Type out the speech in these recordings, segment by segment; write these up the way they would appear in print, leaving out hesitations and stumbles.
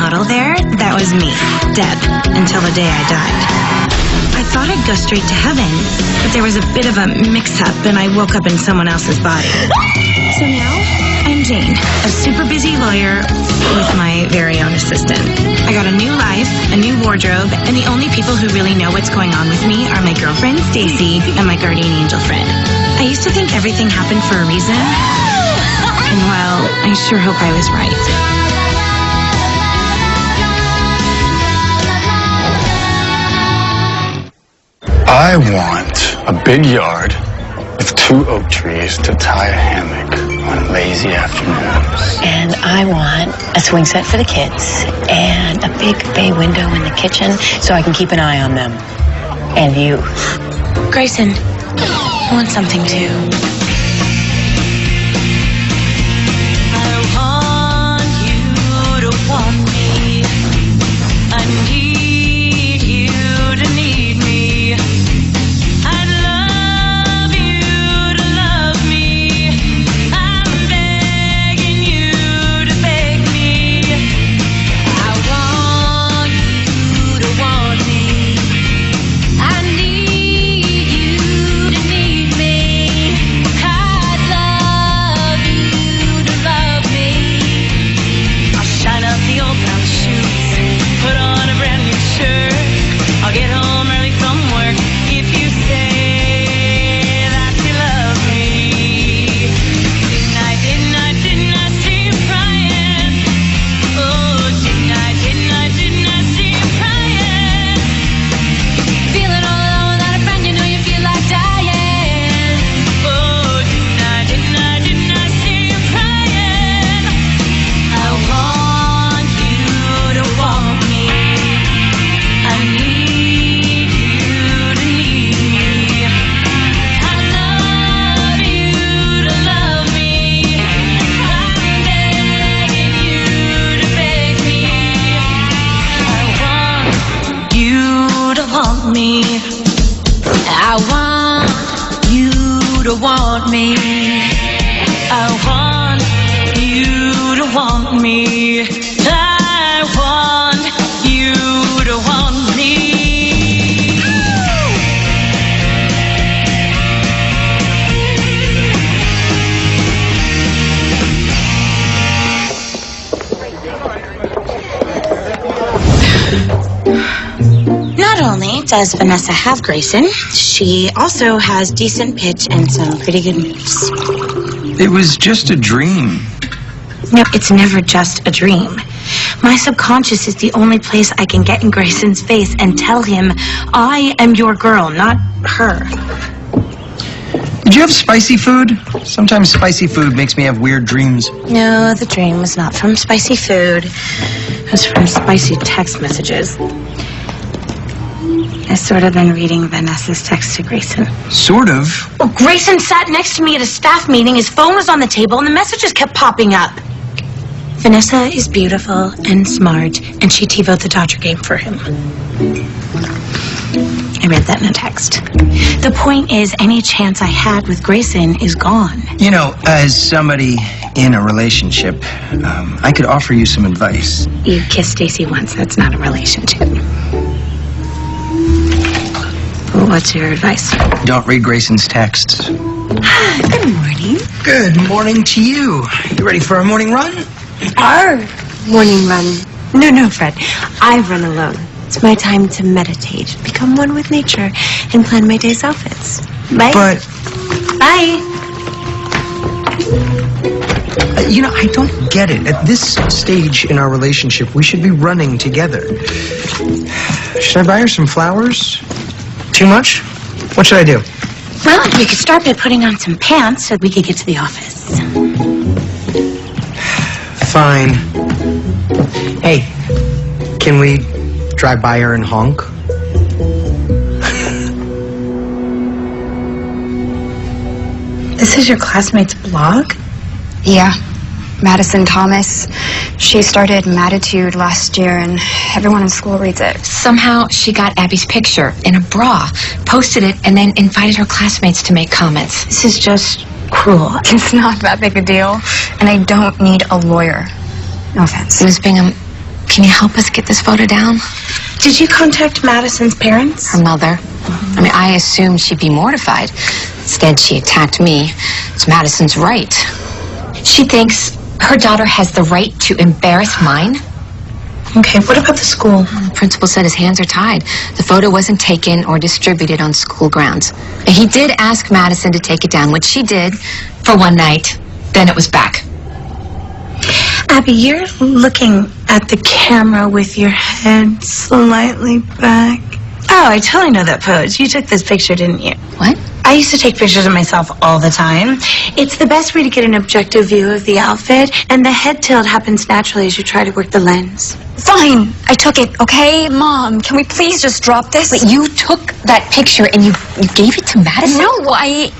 bottle there, that was me, Deb, until the day I died. I thought I'd go straight to heaven, but there was a bit of a mix-up and I woke up in someone else's body. So now, I'm Jane, a super busy lawyer with my very own assistant. I got a new life, a new wardrobe, and the only people who really know what's going on with me are my girlfriend, Stacy, and my guardian angel friend. I used to think everything happened for a reason, and well, I sure hope I was right. I want a big yard with 2 oak trees to tie a hammock on lazy afternoons. And I want a swing set for the kids and a big bay window in the kitchen so I can keep an eye on them. And you. Grayson, I want something too. I want you to want me. I need you to need me. I'd love you to love me. I'm begging you to beg me. I want you to want me. I need you to need me. I'd love you to love me. I'll shine up the old brown shoes, put on a brand new shirt. I'll get home early from work if you say that you love me. Didn't I see you crying? Oh, didn't I see you crying? Feeling all alone without a friend, you know you feel like dying. Oh, didn't I see you crying? I want you to want me. I need you to need me. I love you to love me. I'm begging you to beg me. I want you to want me. I want you to want me. I want you to want me. I want you to want me. Not only does Vanessa have Grayson, she also has decent pitch and some pretty good moves. It was just a dream. No, it's never just a dream. My subconscious is the only place I can get in Grayson's face and tell him I am your girl, not her. Did you have spicy food? Sometimes spicy food makes me have weird dreams. No, the dream was not from spicy food. It was from spicy text messages. I've sort of been reading Vanessa's text to Grayson. Sort of. Well, Grayson sat next to me at a staff meeting, his phone was on the table, and the messages kept popping up. Vanessa is beautiful and smart, and she TiVo'd the Dodger game for him. I read that in a text. The point is, any chance I had with Grayson is gone. You know, as somebody in a relationship, I could offer you some advice. You kissed Stacy once, that's not a relationship. Well, what's your advice? Don't read Grayson's texts. Good morning. Good morning to you. You ready for a morning run? Our morning run. No, Fred. I run alone. It's my time to meditate, become one with nature, and plan my day's outfits. Bye. But, Bye. you know, I don't get it. At this stage in our relationship, we should be running together. Should I buy her some flowers? Too much? What should I do? Well, you could start by putting on some pants so we could get to the office. Fine. Hey, can we drive by her and honk? This is your classmate's blog? Yeah, Madison Thomas. She started Matitude last year, and everyone in school reads it. Somehow she got Abby's picture in a bra, posted it, and then invited her classmates to make comments. This is just cruel. It's not that big a deal, and I don't need a lawyer. No offense. Ms. Bingham, Can you help us get this photo down? Did you contact Madison's parents? Her mother. I mean, I assumed she'd be mortified. Instead, she attacked me. It's Madison's right. She thinks her daughter has the right to embarrass mine. Okay, what about the school? The principal said his hands are tied. The photo wasn't taken or distributed on school grounds. He did ask Madison to take it down, which she did for one night. Then it was back. Abby, you're looking at the camera with your head slightly back. Oh, I totally know that pose. You took this picture, didn't you? What? I used to take pictures of myself all the time. It's the best way to get an objective view of the outfit, and the head tilt happens naturally as you try to work the lens. Fine, I took it, okay? Mom, can we please just drop this? Wait, you took that picture and you gave it to Madison? No, I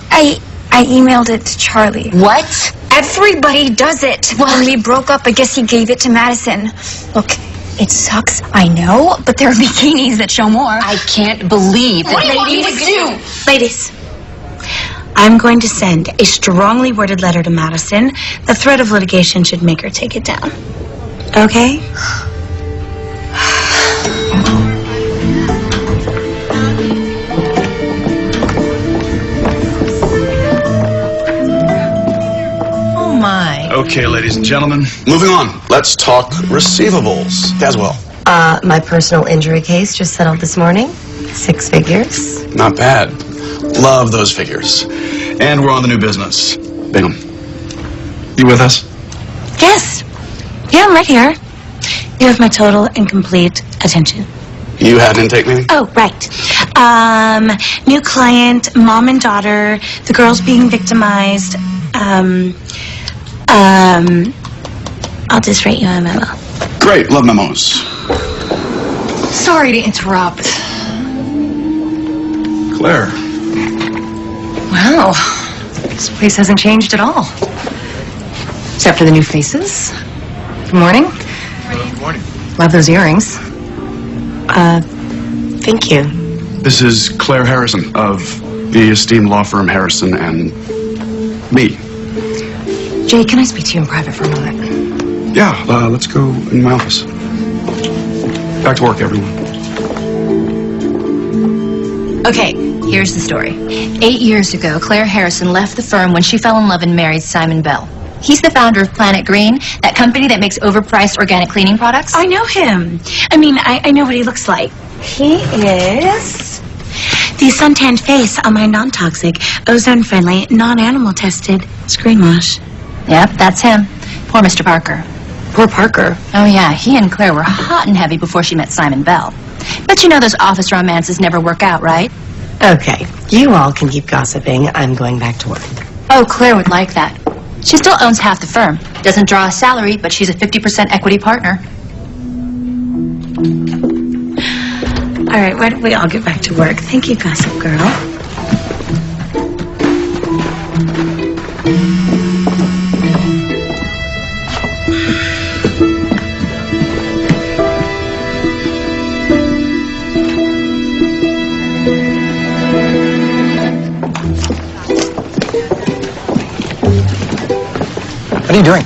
emailed it to Charlie. What? Everybody does it. When we broke up, I guess he gave it to Madison. Look, it sucks, I know, but there are bikinis that show more. I can't believe that. What do you want me to do? Ladies, I'm going to send a strongly worded letter to Madison. The threat of litigation should make her take it down. Okay? Oh my. Okay, ladies and gentlemen, moving on. Let's talk receivables. Caswell. My personal injury case just settled this morning. 6 figures. Not bad. Love those figures. And we're on the new business. Bingham. You with us? Yes. Yeah, I'm right here. You have my total and complete attention. You had an intake meeting? Oh, right. New client, mom and daughter, the girls being victimized. I'll just write you a memo. Great. Love memos. Sorry to interrupt. Claire. Wow. This place hasn't changed at all. Except for the new faces. Good morning. Good morning. Love those earrings. Thank you. This is Claire Harrison of the esteemed law firm Harrison and me. Jay, can I speak to you in private for a moment? Yeah, let's go in my office. Back to work, everyone. Okay, here's the story. 8 years ago, Claire Harrison left the firm when she fell in love and married Simon Bell. He's the founder of Planet Green, that company that makes overpriced organic cleaning products. I know him. I mean, I know what he looks like. He is the suntanned face on my non-toxic, ozone-friendly, non-animal tested screen wash. Yep, that's him. Poor Mr. Parker. Poor Parker. Oh yeah, he and Claire were hot and heavy before she met Simon Bell. But you know those office romances never work out, right? Okay, you all can keep gossiping. I'm going back to work. Oh, Claire would like that. She still owns half the firm. Doesn't draw a salary, but she's a 50% equity partner. All right, why don't we all get back to work? Thank you, Gossip Girl. What are you doing?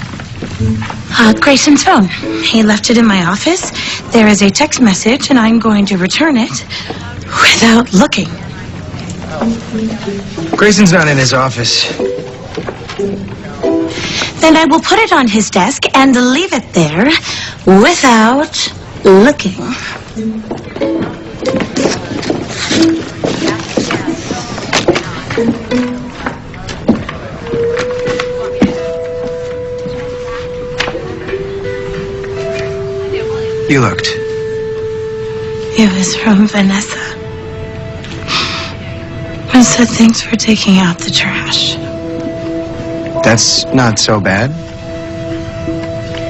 Grayson's phone. He left it in my office. There is a text message, and I'm going to return it without looking. Grayson's not in his office. Then I will put it on his desk and leave it there without looking. You looked. It was from Vanessa. It said thanks for taking out the trash. That's not so bad.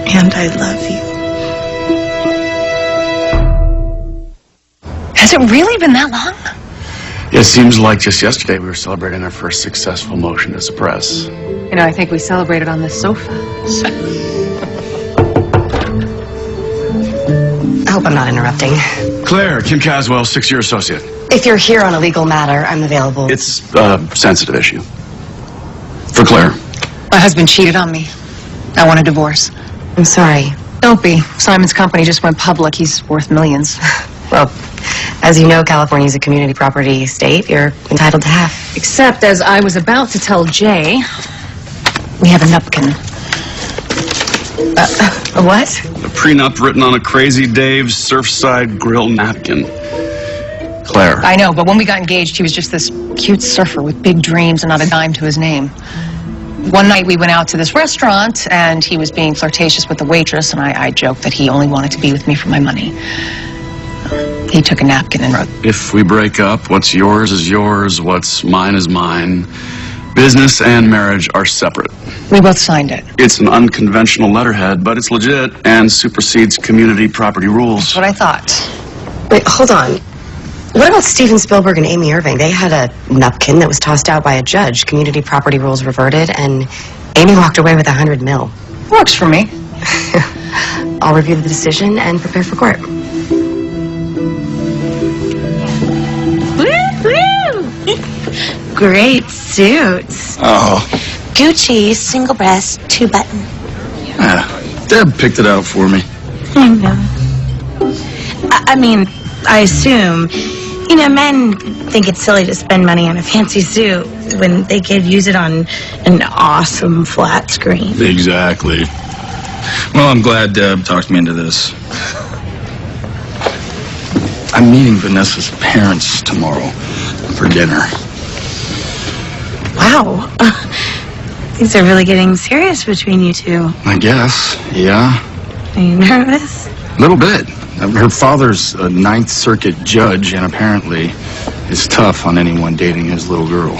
And I love you. Has it really been that long? It seems like just yesterday we were celebrating our first successful motion to suppress. You know, I think we celebrated on this sofa. I hope I'm not interrupting. Claire, Kim Caswell, 6-year associate. If you're here on a legal matter, I'm available. It's a sensitive issue. For Claire. My husband cheated on me. I want a divorce. I'm sorry. Don't be. Simon's company just went public. He's worth millions. Well, as you know, California's a community property state. You're entitled to half. Except, as I was about to tell Jay, we have a napkin. A what? A prenup written on a Crazy Dave's Surfside Grill napkin. Claire. I know, but when we got engaged, he was just this cute surfer with big dreams and not a dime to his name. One night we went out to this restaurant, and he was being flirtatious with the waitress, and I joked that he only wanted to be with me for my money. He took a napkin and wrote, If we break up, what's yours is yours, what's mine is mine. Business and marriage are separate. We both signed it. It's an unconventional letterhead, but it's legit and supersedes community property rules. That's what I thought. Wait, hold on. What about Steven Spielberg and Amy Irving? They had a napkin that was tossed out by a judge. Community property rules reverted, and Amy walked away with $100 million. Works for me. I'll review the decision and prepare for court. Woo! Great suits. Oh. Gucci, single breast, 2-button. Yeah. Deb picked it out for me. I know. I mean, I assume, you know, men think it's silly to spend money on a fancy suit when they could use it on an awesome flat screen. Exactly. Well, I'm glad Deb talked me into this. I'm meeting Vanessa's parents tomorrow for dinner. Wow. Things are really getting serious between you two. I guess, yeah. Are you nervous? A little bit. Her father's a Ninth Circuit judge and apparently is tough on anyone dating his little girl.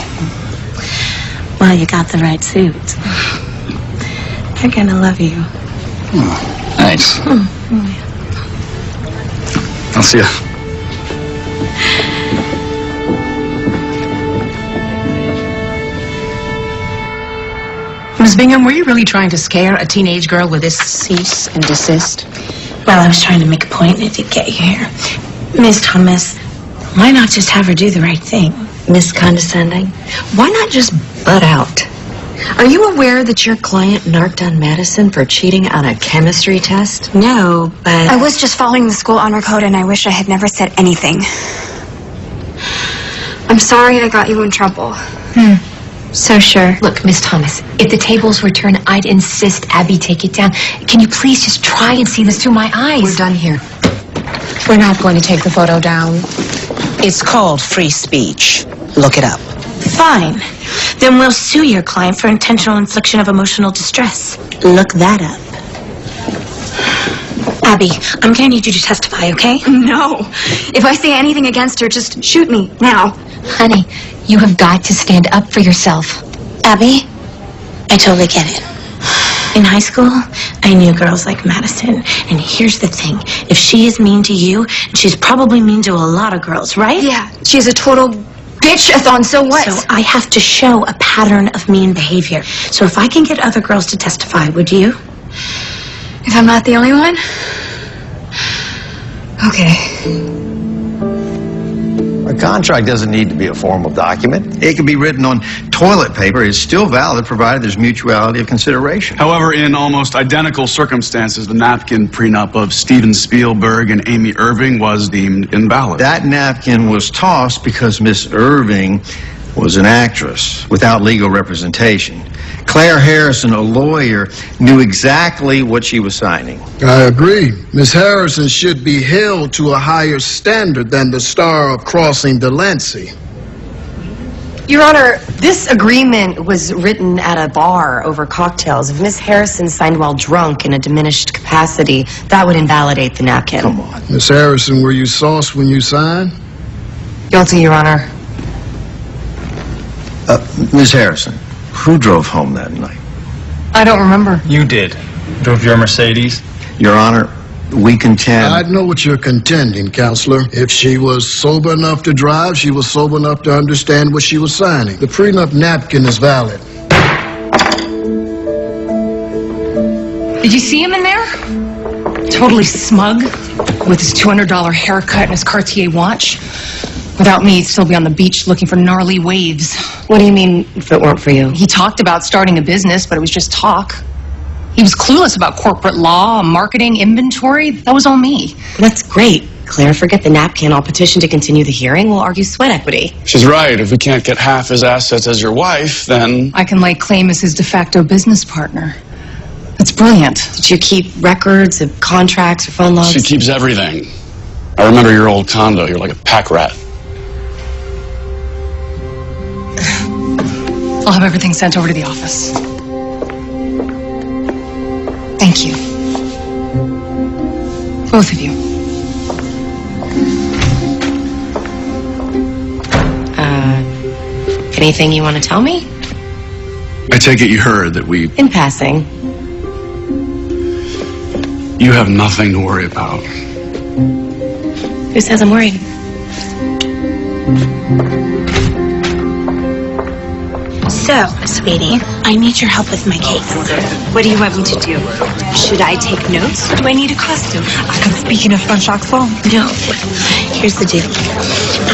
Well, you got the right suit. They're gonna love you. Oh, thanks. I'll see ya. Ms. Bingham, were you really trying to scare a teenage girl with this cease and desist? Well, I was trying to make a point and it did get you here. Miss Thomas, why not just have her do the right thing? Miss Condescending, why not just butt out? Are you aware that your client narked on Madison for cheating on a chemistry test? No, but... I was just following the school honor code, and I wish I had never said anything. I'm sorry I got you in trouble. So sure. Look, Miss Thomas, if the tables were turned, I'd insist Abby take it down. Can you please just try and see this through my eyes? We're done here. We're not going to take the photo down. It's called free speech. Look it up. Fine. Then we'll sue your client for intentional infliction of emotional distress. Look that up. Abby, I'm gonna need you to testify, okay? No. If I say anything against her, just shoot me, now. Honey, you have got to stand up for yourself. Abby, I totally get it. In high school, I knew girls like Madison. And here's the thing. If she is mean to you, she's probably mean to a lot of girls, right? Yeah, she's a total bitch-a-thon, so what? So I have to show a pattern of mean behavior. So if I can get other girls to testify, would you? If I'm not the only one? Okay. A contract doesn't need to be a formal document. It can be written on toilet paper. It's still valid provided there's mutuality of consideration. However, in almost identical circumstances, the napkin prenup of Steven Spielberg and Amy Irving was deemed invalid. That napkin was tossed because Miss Irving was an actress without legal representation. Claire Harrison, a lawyer, knew exactly what she was signing. I agree. Miss Harrison should be held to a higher standard than the star of Crossing Delancey. Your Honor, this agreement was written at a bar over cocktails. If Miss Harrison signed while drunk in a diminished capacity, that would invalidate the napkin. Come on. Miss Harrison, were you sauced when you signed? Guilty, Your Honor. Miss Harrison, who drove home that night? I don't remember. You did. Drove your Mercedes? Your Honor, we contend... I know what you're contending, Counselor. If she was sober enough to drive, she was sober enough to understand what she was signing. The prenup napkin is valid. Did you see him in there? Totally smug, with his $200 haircut and his Cartier watch. Without me, he'd still be on the beach looking for gnarly waves. What do you mean, if it weren't for you? He talked about starting a business, but it was just talk. He was clueless about corporate law, marketing, inventory. That was all me. That's great. Claire, forget the napkin. I'll petition to continue the hearing. We'll argue sweat equity. She's right. If we can't get half his assets as your wife, then... I can lay claim as his de facto business partner. That's brilliant. Did you keep records of contracts or phone logs? She keeps everything. I remember your old condo. You're like a pack rat. I'll have everything sent over to the office. Thank you. Both of you. Anything you want to tell me? I take it you heard that we... In passing. You have nothing to worry about. Who says I'm worried? So, sweetie, I need your help with my case. What do you want me to do? Should I take notes? Do I need a costume? Speaking of Jean-Jacques Fall. No. Here's the deal.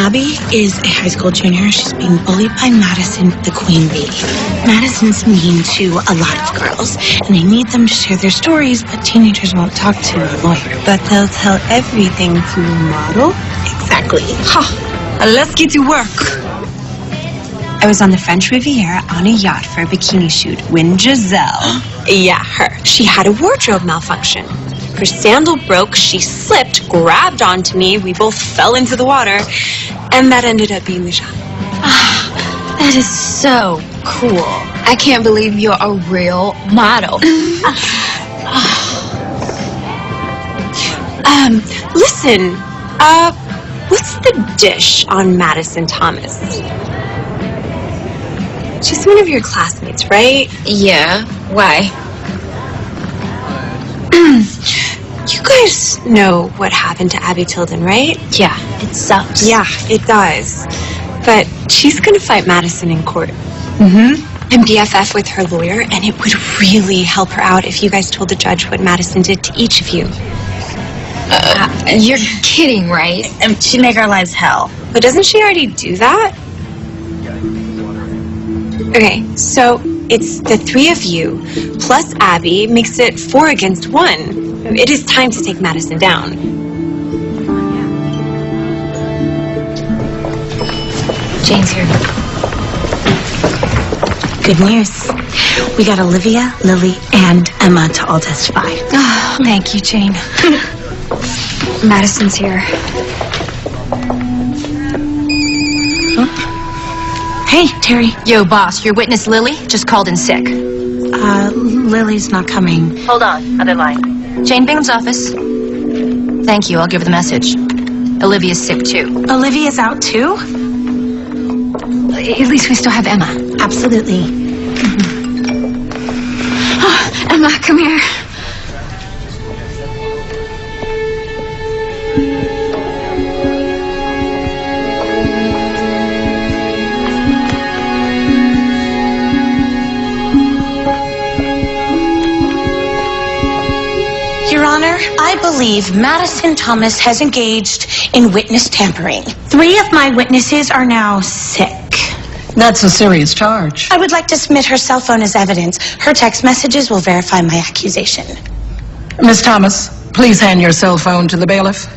Abby is a high school junior. She's being bullied by Madison, the queen bee. Madison's mean to a lot of girls, and they need them to share their stories, but teenagers won't talk to a lawyer. But they'll tell everything to a model? Exactly. Let's get to work. I was on the French Riviera on a yacht for a bikini shoot when Giselle... Yeah, her. She had a wardrobe malfunction. Her sandal broke, she slipped, grabbed onto me, we both fell into the water, and that ended up being the shot. That is so cool. I can't believe you're a real model. Listen, what's the dish on Madison Thomas? She's one of your classmates, right? Yeah, why? You guys know what happened to Abby Tilden, right? Yeah, it sucks. Yeah, it does. But she's gonna fight Madison in court. Mm-hmm. And BFF with her lawyer, and it would really help her out if you guys told the judge what Madison did to each of you. You're kidding, right? She'd make our lives hell. But doesn't she already do that? Okay, so it's the three of you plus Abby makes it 4 against 1. It is time to take Madison down. Jane's here. Good news. We got Olivia, Lily, and Emma to all testify. Oh, thank you, Jane. Madison's here. Hey, Terry. Yo, boss, your witness Lily just called in sick. Lily's not coming. Hold on, other line. Jane Bingham's office. Thank you, I'll give her the message. Olivia's sick too. Olivia's out too? At least we still have Emma. Absolutely. Oh, Emma, come here. Your Honor, I believe Madison Thomas has engaged in witness tampering. 3 of my witnesses are now sick. That's a serious charge. I would like to submit her cell phone as evidence. Her text messages will verify my accusation. Miss Thomas, please hand your cell phone to the bailiff.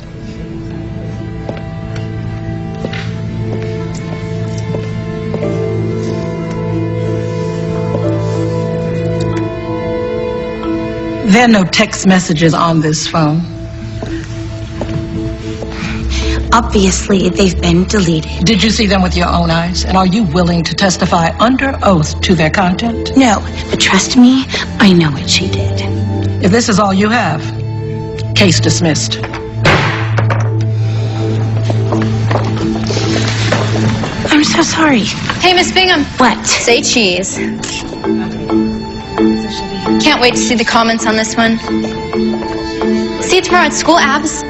There are no text messages on this phone. Obviously, they've been deleted. Did you see them with your own eyes? And are you willing to testify under oath to their content? No, but trust me, I know what she did. If this is all you have, case dismissed. I'm so sorry. Hey, Miss Bingham. What? Say cheese. Can't wait to see the comments on this one. See you tomorrow at school, Abs.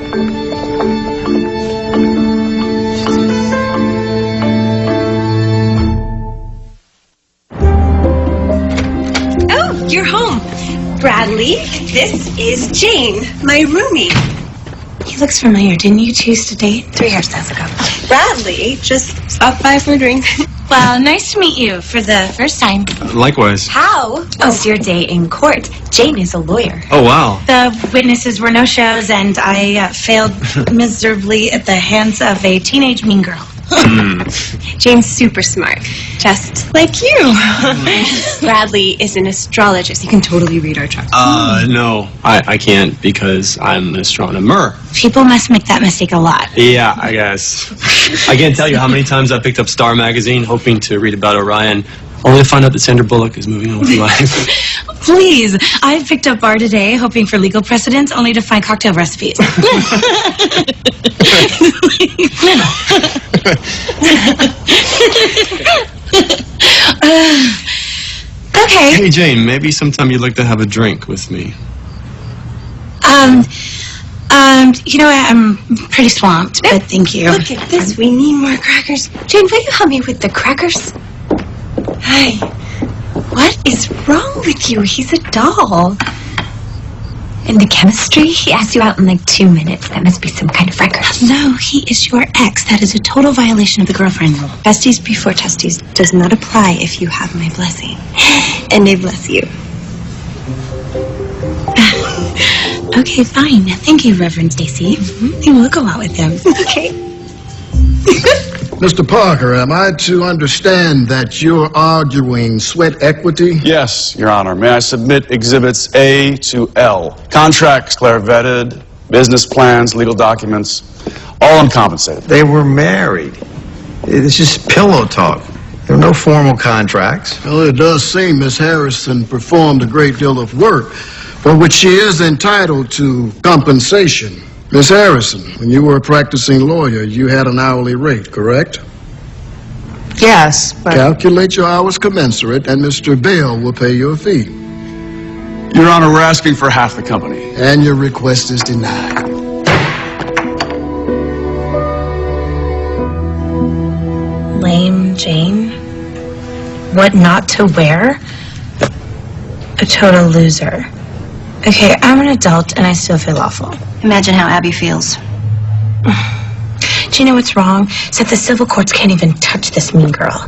Oh, you're home. Bradley, this is Jane, my roomie. He looks familiar. Didn't you choose to date 3 hairstyles ago? Bradley just stopped by for a drink. Well, nice to meet you for the first time. Likewise. How was your day in court? Jane is a lawyer. Oh, wow. The witnesses were no shows, and I failed miserably at the hands of a teenage mean girl. Jane's super smart, just like you. Bradley is an astrologist. He can totally read our charts. No, I can't because I'm an astronomer. People must make that mistake a lot. Yeah, I guess. I can't tell you how many times I picked up Star Magazine hoping to read about Orion, only to find out that Sandra Bullock is moving on with life. Please, I picked up Bar today hoping for legal precedents, only to find cocktail recipes. Okay. Hey, Jane, maybe sometime you'd like to have a drink with me. You know, I'm pretty swamped, but thank you. Look at this. We need more crackers. Jane, will you help me with the crackers? Hi. What is wrong with you? He's a doll. And the chemistry? He asked you out in like 2 minutes. That must be some kind of record. No, he is your ex. That is a total violation of the girlfriend rule. Besties before testes does not apply if you have my blessing. And I bless you. Okay, fine. Thank you, Reverend Stacy. We'll go out with him. Okay. Mr. Parker, am I to understand that you're arguing sweat equity? Yes, Your Honor. May I submit exhibits A to L? Contracts Claire vetted, business plans, legal documents, all uncompensated. They were married. It's just pillow talk. There were no formal contracts. Well, it does seem Miss Harrison performed a great deal of work for which she is entitled to compensation. Miss Harrison, when you were a practicing lawyer, you had an hourly rate, correct? Yes, but... Calculate your hours commensurate, and Mr. Bell will pay your fee. Your Honor, we're asking for half the company. And your request is denied. Lame Jane. What not to wear? A total loser. Okay, I'm an adult and I still feel awful. Imagine how Abby feels. Do you know what's wrong? It's that the civil courts can't even touch this mean girl.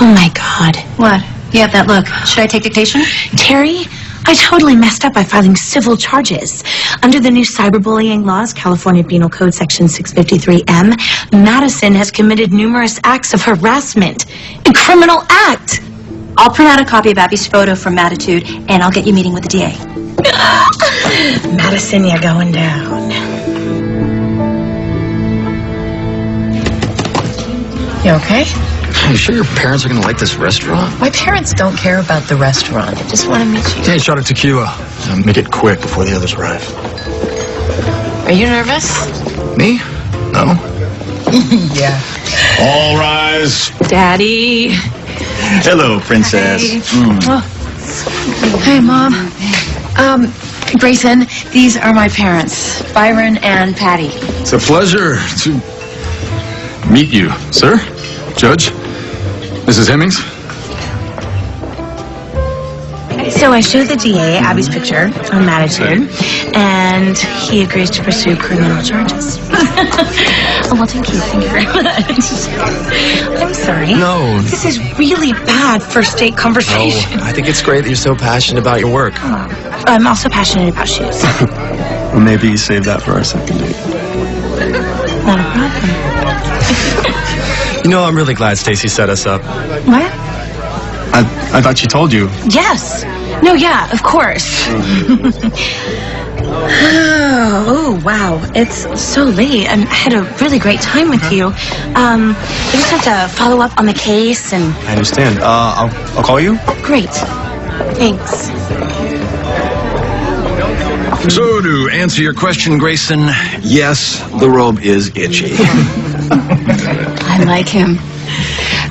Oh my God. What? You have that look. Should I take dictation? Terry, I totally messed up by filing civil charges. Under the new cyberbullying laws, California Penal Code Section 653M, Madison has committed numerous acts of harassment. A criminal act. I'll print out a copy of Abby's photo from Mattitude, and I'll get you meeting with the DA. Madison, you're going down. You okay? You sure your parents are going to like this restaurant? My parents don't care about the restaurant. They just want to meet you. Hey, shot of tequila. Make it quick before the others arrive. Are you nervous? Me? No. Yeah. All rise. Daddy. Hello, princess. Hey. Hey, Mom. Grayson, these are my parents, Byron and Patty. It's a pleasure to meet you, sir. Judge, Mrs. Hemmings. So I showed the DA Abby's picture on Mattitude, and he agrees to pursue criminal charges. Oh, well, thank you very much. I'm sorry. No. This is really bad first date conversation. I think it's great that you're so passionate about your work. I'm also passionate about shoes. Well, maybe save that for our second date. Not a problem. You know, I'm really glad Stacy set us up. What? I thought she told you. Yes. No, yeah, of course. Oh, wow. It's so late. I had a really great time with you. I just have to follow up on the case and... I understand. I'll call you. Great. Thanks. So, to answer your question, Grayson, yes, the robe is itchy. I like him.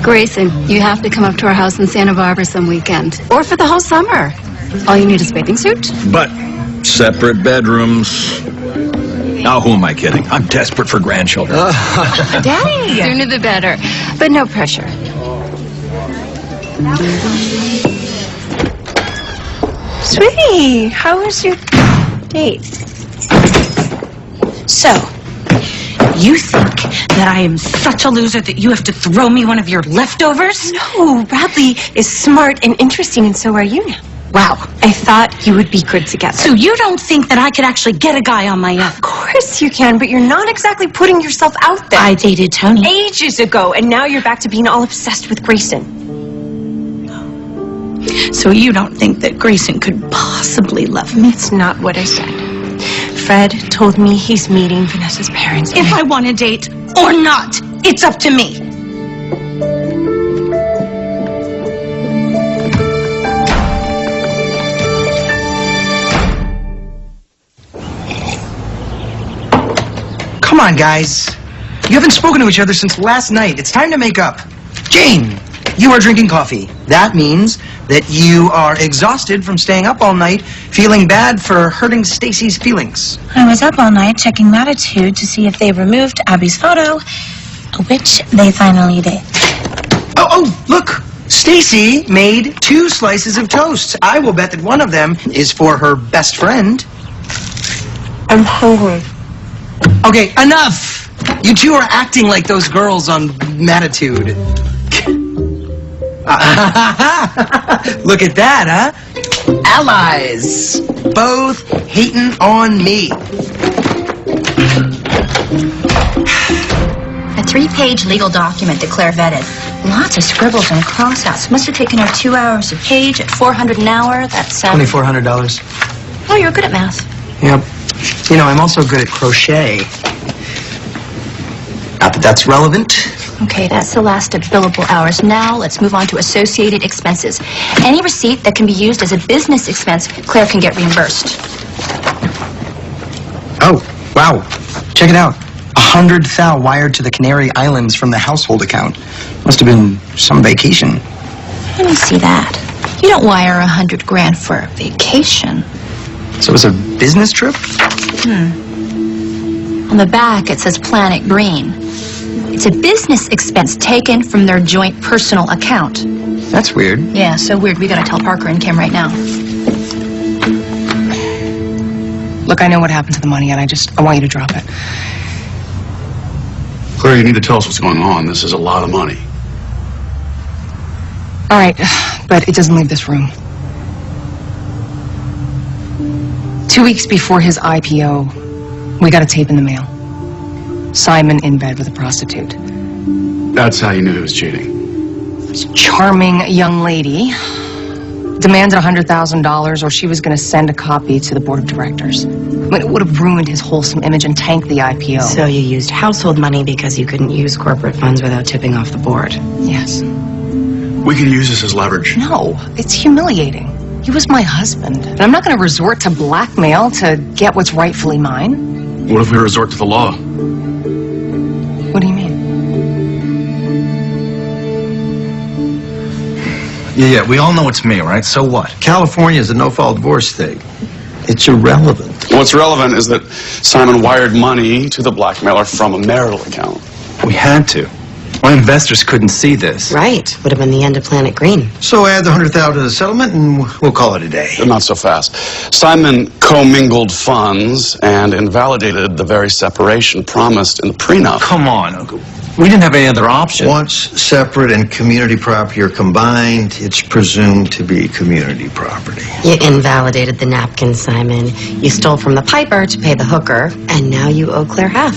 Grayson, you have to come up to our house in Santa Barbara some weekend. Or for the whole summer. All you need is a bathing suit. But separate bedrooms. Now, who am I kidding? I'm desperate for grandchildren. Daddy! Sooner the better. But no pressure. Sweetie, how was your date? So, You think that I am such a loser that you have to throw me one of your leftovers? No, Bradley is smart and interesting, and so are you now. Wow. I thought you would be good together. So you don't think that I could actually get a guy on my own? Of course you can, but you're not exactly putting yourself out there. I dated Tony. Ages ago, and now you're back to being all obsessed with Grayson. So you don't think that Grayson could possibly love me? That's not what I said. Fred told me he's meeting Vanessa's parents. If I want a date or not, it's up to me. Come on, guys. You haven't spoken to each other since last night. It's time to make up. Jane, you are drinking coffee. That means that you are exhausted from staying up all night, feeling bad for hurting Stacy's feelings. I was up all night checking Mattitude to see if they removed Abby's photo, which they finally did. Oh, look. Stacy made 2 slices of toast. I will bet that one of them is for her best friend. I'm hungry. Okay, enough! You two are acting like those girls on Mattitude. Look at that, huh? Allies! Both hating on me. A 3-page legal document that Claire vetted. Lots of scribbles and crossouts. Must have taken her 2 hours a page at $400 an hour. That's $2,400. Oh, you're good at math. Yep. You know, I'm also good at crochet. Not that that's relevant. Okay, that's the last of billable hours. Now, let's move on to associated expenses. Any receipt that can be used as a business expense, Claire can get reimbursed. Oh, wow. Check it out. 100 thou wired to the Canary Islands from the household account. Must have been some vacation. Let me see that. You don't wire 100 grand for a vacation. So it was a business trip? On the back, it says Planet Green. It's a business expense taken from their joint personal account. That's weird. Yeah, so weird. We gotta tell Parker and Kim right now. Look, I know what happened to the money, and I want you to drop it. Claire, you need to tell us what's going on. This is a lot of money. All right, but it doesn't leave this room. 2 weeks before his IPO, we got a tape in the mail. Simon in bed with a prostitute. That's how you knew he was cheating. This charming young lady demanded $100,000 or she was going to send a copy to the board of directors. But it would have ruined his wholesome image and tanked the IPO. So you used household money because you couldn't use corporate funds without tipping off the board. Yes. We can use this as leverage. No, it's humiliating. He was my husband, and I'm not going to resort to blackmail to get what's rightfully mine. What if we resort to the law? What do you mean? Yeah, we all know it's me, right? So what? California is a no-fault divorce state. It's irrelevant. What's relevant is that Simon wired money to the blackmailer from a marital account. We had to. My investors couldn't see this. Right. Would have been the end of Planet Green. So add the $100,000 to the settlement, and we'll call it a day. Not so fast. Simon commingled funds and invalidated the very separation promised in the prenup. Come on, Uncle. We didn't have any other option. Once separate and community property are combined, it's presumed to be community property. You invalidated the napkin, Simon. You stole from the piper to pay the hooker, and now you owe Claire half.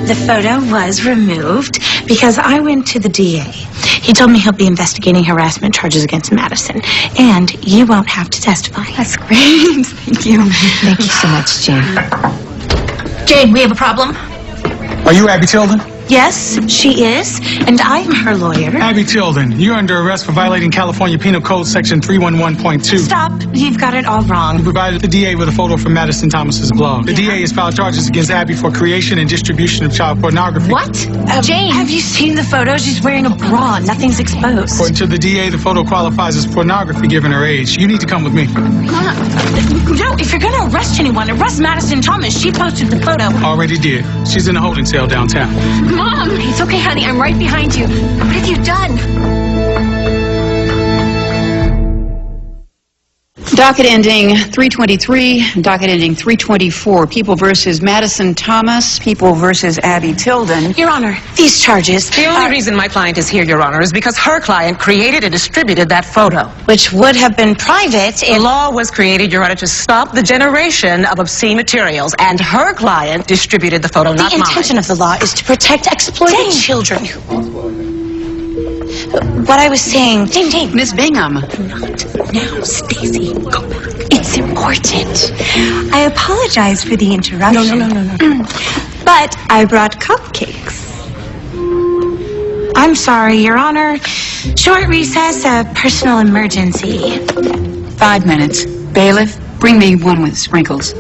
The photo was removed because I went to the DA. He told me he'll be investigating harassment charges against Madison, and you won't have to testify. That's great. Thank you. Thank you so much, Jane. Jane, we have a problem. Are you Abby Tilden? Yes, she is, and I'm her lawyer. Abby Tilden, you're under arrest for violating California Penal Code Section 311.2. Stop. You've got it all wrong. You provided the DA with a photo from Madison Thomas's blog. The DA has filed charges against Abby for creation and distribution of child pornography. What? Jane. Have you seen the photo? She's wearing a bra. Nothing's exposed. According to the DA, the photo qualifies as pornography given her age. You need to come with me. No, if you're going to arrest anyone, arrest Madison Thomas. She posted the photo. Already did. She's in a holding cell downtown. Mom! It's okay, honey. I'm right behind you. What have you done? Docket ending 323, docket ending 324. People versus Madison Thomas, People versus Abby Tilden. Your Honor, these charges... The only reason my client is here, Your Honor, is because her client created and distributed that photo. Which would have been private if... The law was created, Your Honor, to stop the generation of obscene materials, and her client distributed the photo, not mine. The intention of the law is to protect exploited children. What I was saying... Jane. Miss Bingham. Not now, Stacy. Go back. It's important. I apologize for the interruption. No. But I brought cupcakes. I'm sorry, Your Honor. Short recess, a personal emergency. 5 minutes. Bailiff, bring me one with sprinkles.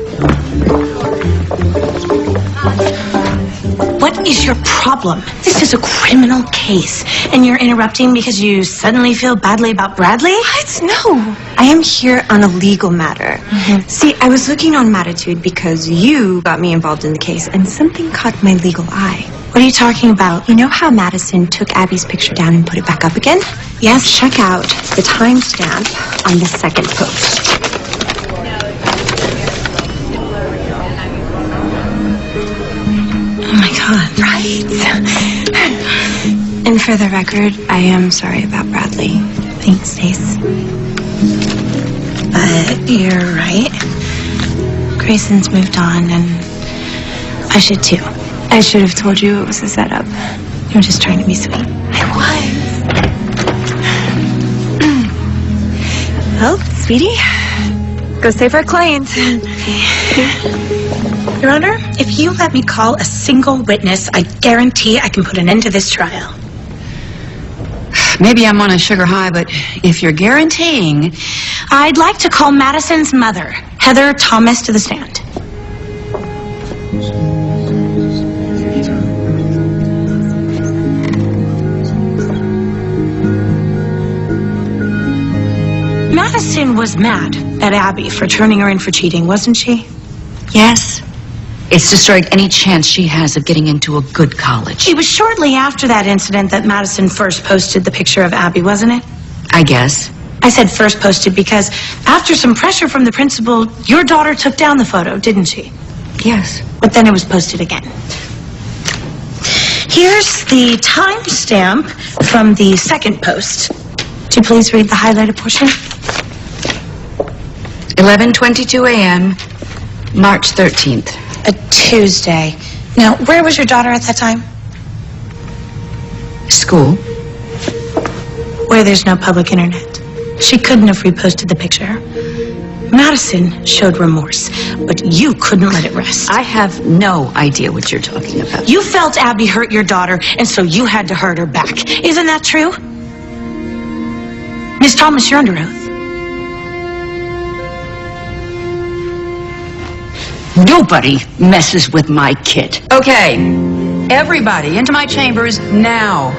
What is your problem? This is a criminal case, and you're interrupting because you suddenly feel badly about Bradley? What? No. I am here on a legal matter. See, I was looking on Matitude because you got me involved in the case, and something caught my legal eye. What are you talking about? You know how Madison took Abby's picture down and put it back up again? Yes. Check out the timestamp on the second post. Oh my God. Right. And for the record, I am sorry about Bradley. Thanks, Stace. But you're right. Grayson's moved on, and I should too. I should have told you it was a setup. You were just trying to be sweet. I was. Well, sweetie, go save our client. Your Honor, if you let me call a single witness, I guarantee I can put an end to this trial. Maybe I'm on a sugar high, but if you're guaranteeing... I'd like to call Madison's mother, Heather Thomas, to the stand. Madison was mad at Abby for turning her in for cheating, wasn't she? Yes. It's destroyed any chance she has of getting into a good college. It was shortly after that incident that Madison first posted the picture of Abby, wasn't it? I guess. I said first posted because after some pressure from the principal, your daughter took down the photo, didn't she? Yes. But then it was posted again. Here's the timestamp from the second post. Would you please read the highlighted portion? 11:22 a.m., March 13th. A Tuesday. Now, where was your daughter at that time? School. Where there's no public internet. She couldn't have reposted the picture. Madison showed remorse, but you couldn't let it rest. I have no idea what you're talking about. You felt Abby hurt your daughter, and so you had to hurt her back. Isn't that true? Miss Thomas, you're under oath. Nobody messes with my kid. Okay, everybody into my chambers now.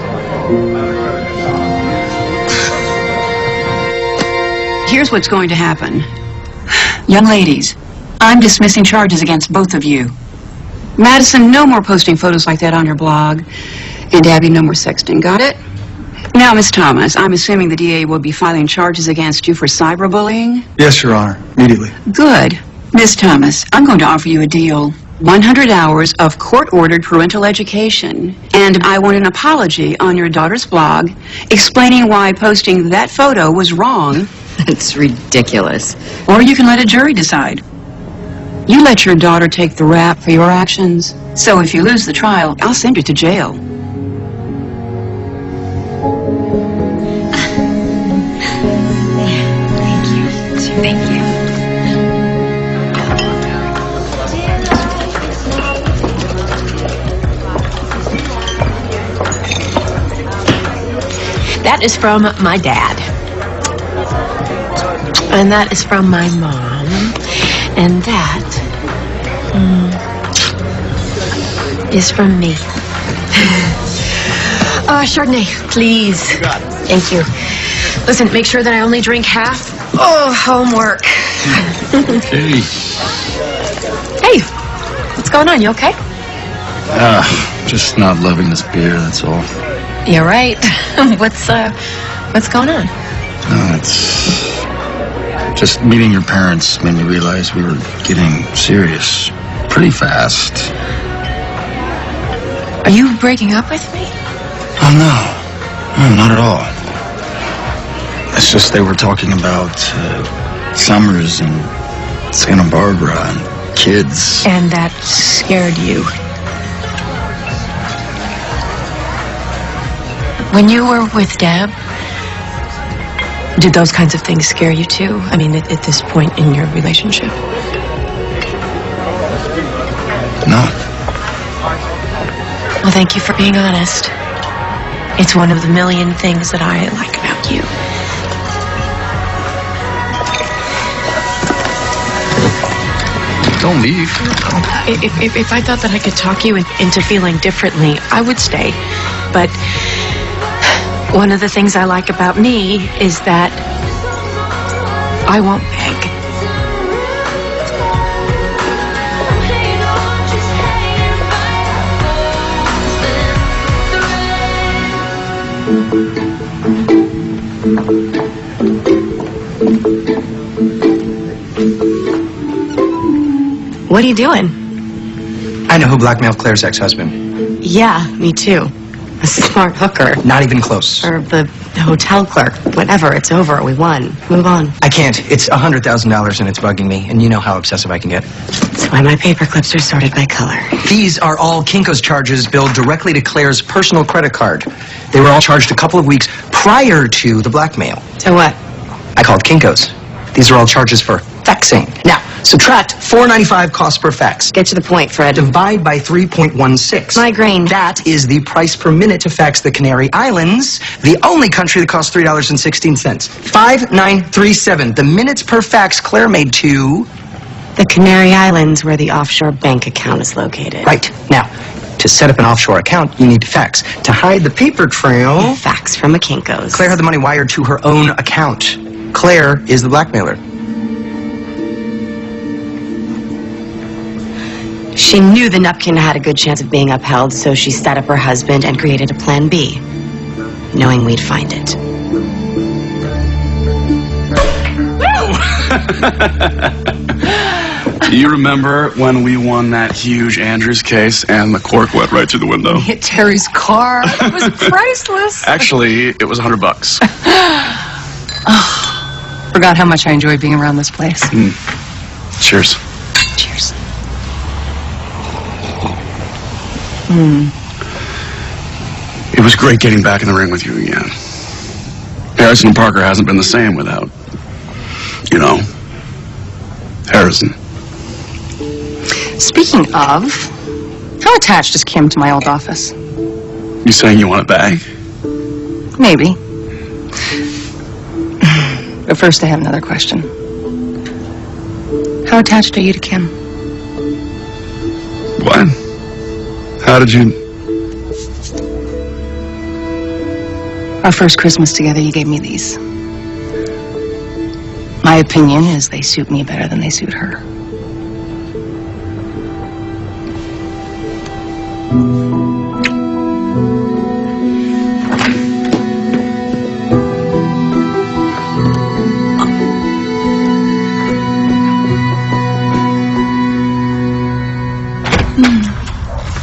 Here's what's going to happen. Young ladies, I'm dismissing charges against both of you. Madison, no more posting photos like that on your blog. And Abby, no more sexting. Got it? Now, Miss Thomas, I'm assuming the DA will be filing charges against you for cyberbullying? Yes, Your Honor. Immediately. Good. Miss Thomas, I'm going to offer you a deal. 100 hours of court-ordered parental education. And I want an apology on your daughter's blog explaining why posting that photo was wrong. That's ridiculous. Or you can let a jury decide. You let your daughter take the rap for your actions. So if you lose the trial, I'll send you to jail. Thank you. That is from my dad. And that is from my mom. And that is from me. Chardonnay, please. Thank you. Listen, make sure that I only drink half. Oh, homework. Okay. Hey, what's going on? You okay? Just not loving this beer, that's all. You're right. What's going on? It's Just meeting your parents made me realize we were getting serious pretty fast. Are you breaking up with me? Oh, no. No, not at all. It's just they were talking about summers in Santa Barbara and kids. And that scared you. When you were with Deb, did those kinds of things scare you too? I mean, at this point in your relationship? No. Well, thank you for being honest. It's one of the million things that I like about you. Don't leave. If I thought that I could talk you into feeling differently, I would stay. But one of the things I like about me is that I won't beg. What are you doing? I know who blackmailed Claire's ex-husband. Yeah, me too. A smart hooker. Not even close. Or the hotel clerk. Whatever, it's over. We won. Move on. I can't. It's $100,000 and it's bugging me, and you know how obsessive I can get. That's why my paper clips are sorted by color. These are all Kinko's charges billed directly to Claire's personal credit card. They were all charged a couple of weeks prior to the blackmail. So what? I called Kinko's. These are all charges for faxing. Now, subtract $4.95 cost per fax. Get to the point, Fred. Divide by 3.16. Migraine. That is the price per minute to fax the Canary Islands, the only country that costs $3.16. 5937. The minutes per fax Claire made to the Canary Islands, where the offshore bank account is located. Right. Now, to set up an offshore account, you need to fax. To hide the paper trail, fax from a Kinko's. Claire had the money wired to her own account. Claire is the blackmailer. She knew the Nupkin had a good chance of being upheld, so she set up her husband and created a plan B, knowing we'd find it. You remember when we won that huge Andrews case and the cork went right through the window? Hit Terry's car. It was priceless. Actually, it was $100. Oh, forgot how much I enjoyed being around this place. Cheers. Cheers. It was great getting back in the ring with you again. Harrison Parker hasn't been the same without, you know, Harrison. Speaking of, how attached is Kim to my old office? You saying you want it back? Maybe. But first I have another question. How attached are you to Kim? What? How did you... Our first Christmas together, you gave me these. My opinion is they suit me better than they suit her.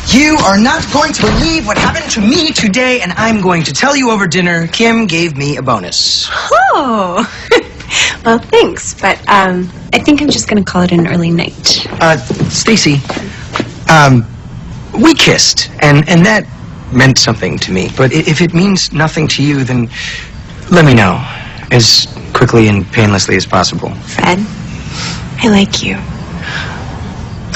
You are not going to believe what happened to me today, and I'm going to tell you over dinner. Kim gave me a bonus. Oh, well, thanks, but I think I'm just gonna call it an early night. Stacy, we kissed, and that meant something to me. But if it means nothing to you, then let me know as quickly and painlessly as possible. Fred, I like you.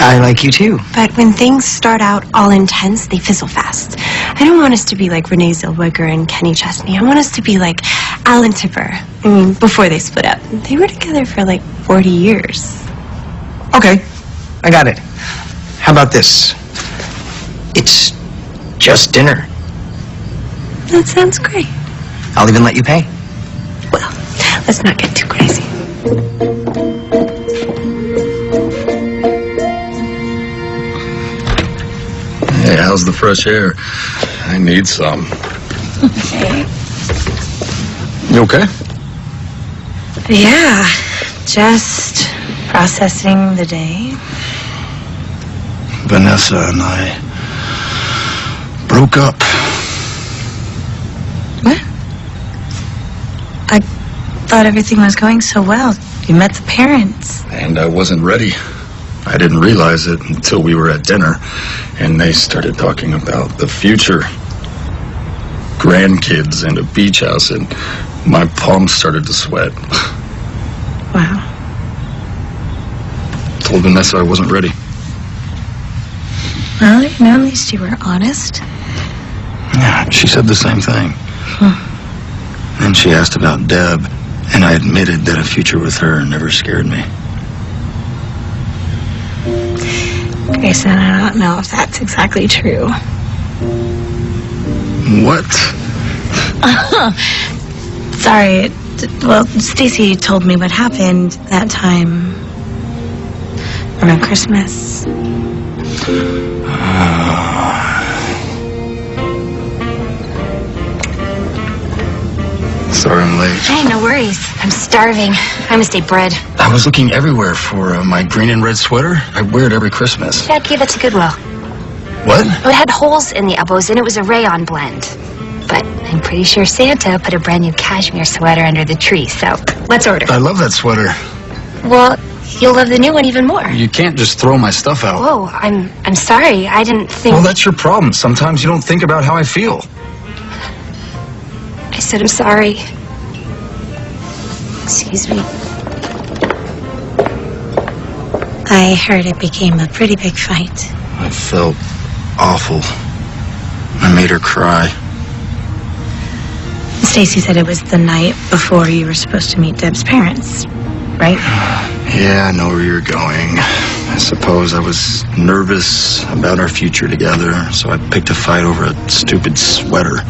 I like you too. But when things start out all intense, they fizzle fast. I don't want us to be like Renee Zellweger and Kenny Chesney. I want us to be like Alan Tipper. I mean, before they split up. They were together for like 40 years. Okay, I got it. How about this? It's just dinner. That sounds great. I'll even let you pay. Well, let's not get too crazy. Hey, how's the fresh air? I need some. You okay? Yeah. Just processing the day. Vanessa and I broke up. What? I thought everything was going so well. You met the parents. And I wasn't ready. I didn't realize it until we were at dinner, and they started talking about the future. Grandkids and a beach house, and my palms started to sweat. Wow. Told Vanessa I wasn't ready. Well, you know, at least you were honest. Yeah, she said the same thing. Then she asked about Deb, and I admitted that a future with her never scared me. Grayson, I don't know if that's exactly true. What? Sorry. Well, Stacy told me what happened that time around Christmas. Sorry I'm late. Hey, no worries. I'm starving. I must eat bread. I was looking everywhere for my green and red sweater. I wear it every Christmas. Dad gave it to Goodwill. What? It had holes in the elbows, and it was a rayon blend. But I'm pretty sure Santa put a brand new cashmere sweater under the tree, so let's order. I love that sweater. Well, you'll love the new one even more. You can't just throw my stuff out. Whoa, I'm sorry. I didn't think... Well, that's your problem. Sometimes you don't think about how I feel. I said I'm sorry. Excuse me. I heard it became a pretty big fight. I felt awful. I made her cry. Stacy said it was the night before you were supposed to meet Deb's parents, right? Yeah, I know where you're going. I suppose I was nervous about our future together, so I picked a fight over a stupid sweater.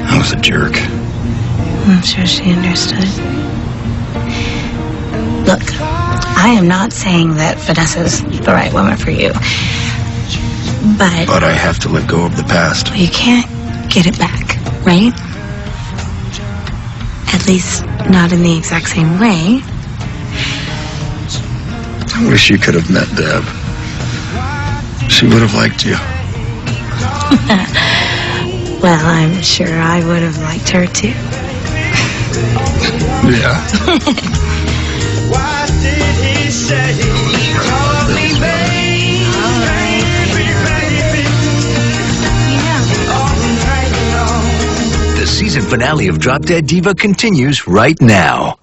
I was a jerk. I'm sure she understood. Look, I am not saying that Vanessa's the right woman for you, but I have to let go of the past. you can't get it back, right? At least not in the exact same way. I wish you could have met Deb. She would have liked you. Well, I'm sure I would have liked her too. Yeah. Why did he say he called me baby? The season finale of Drop Dead Diva continues right now.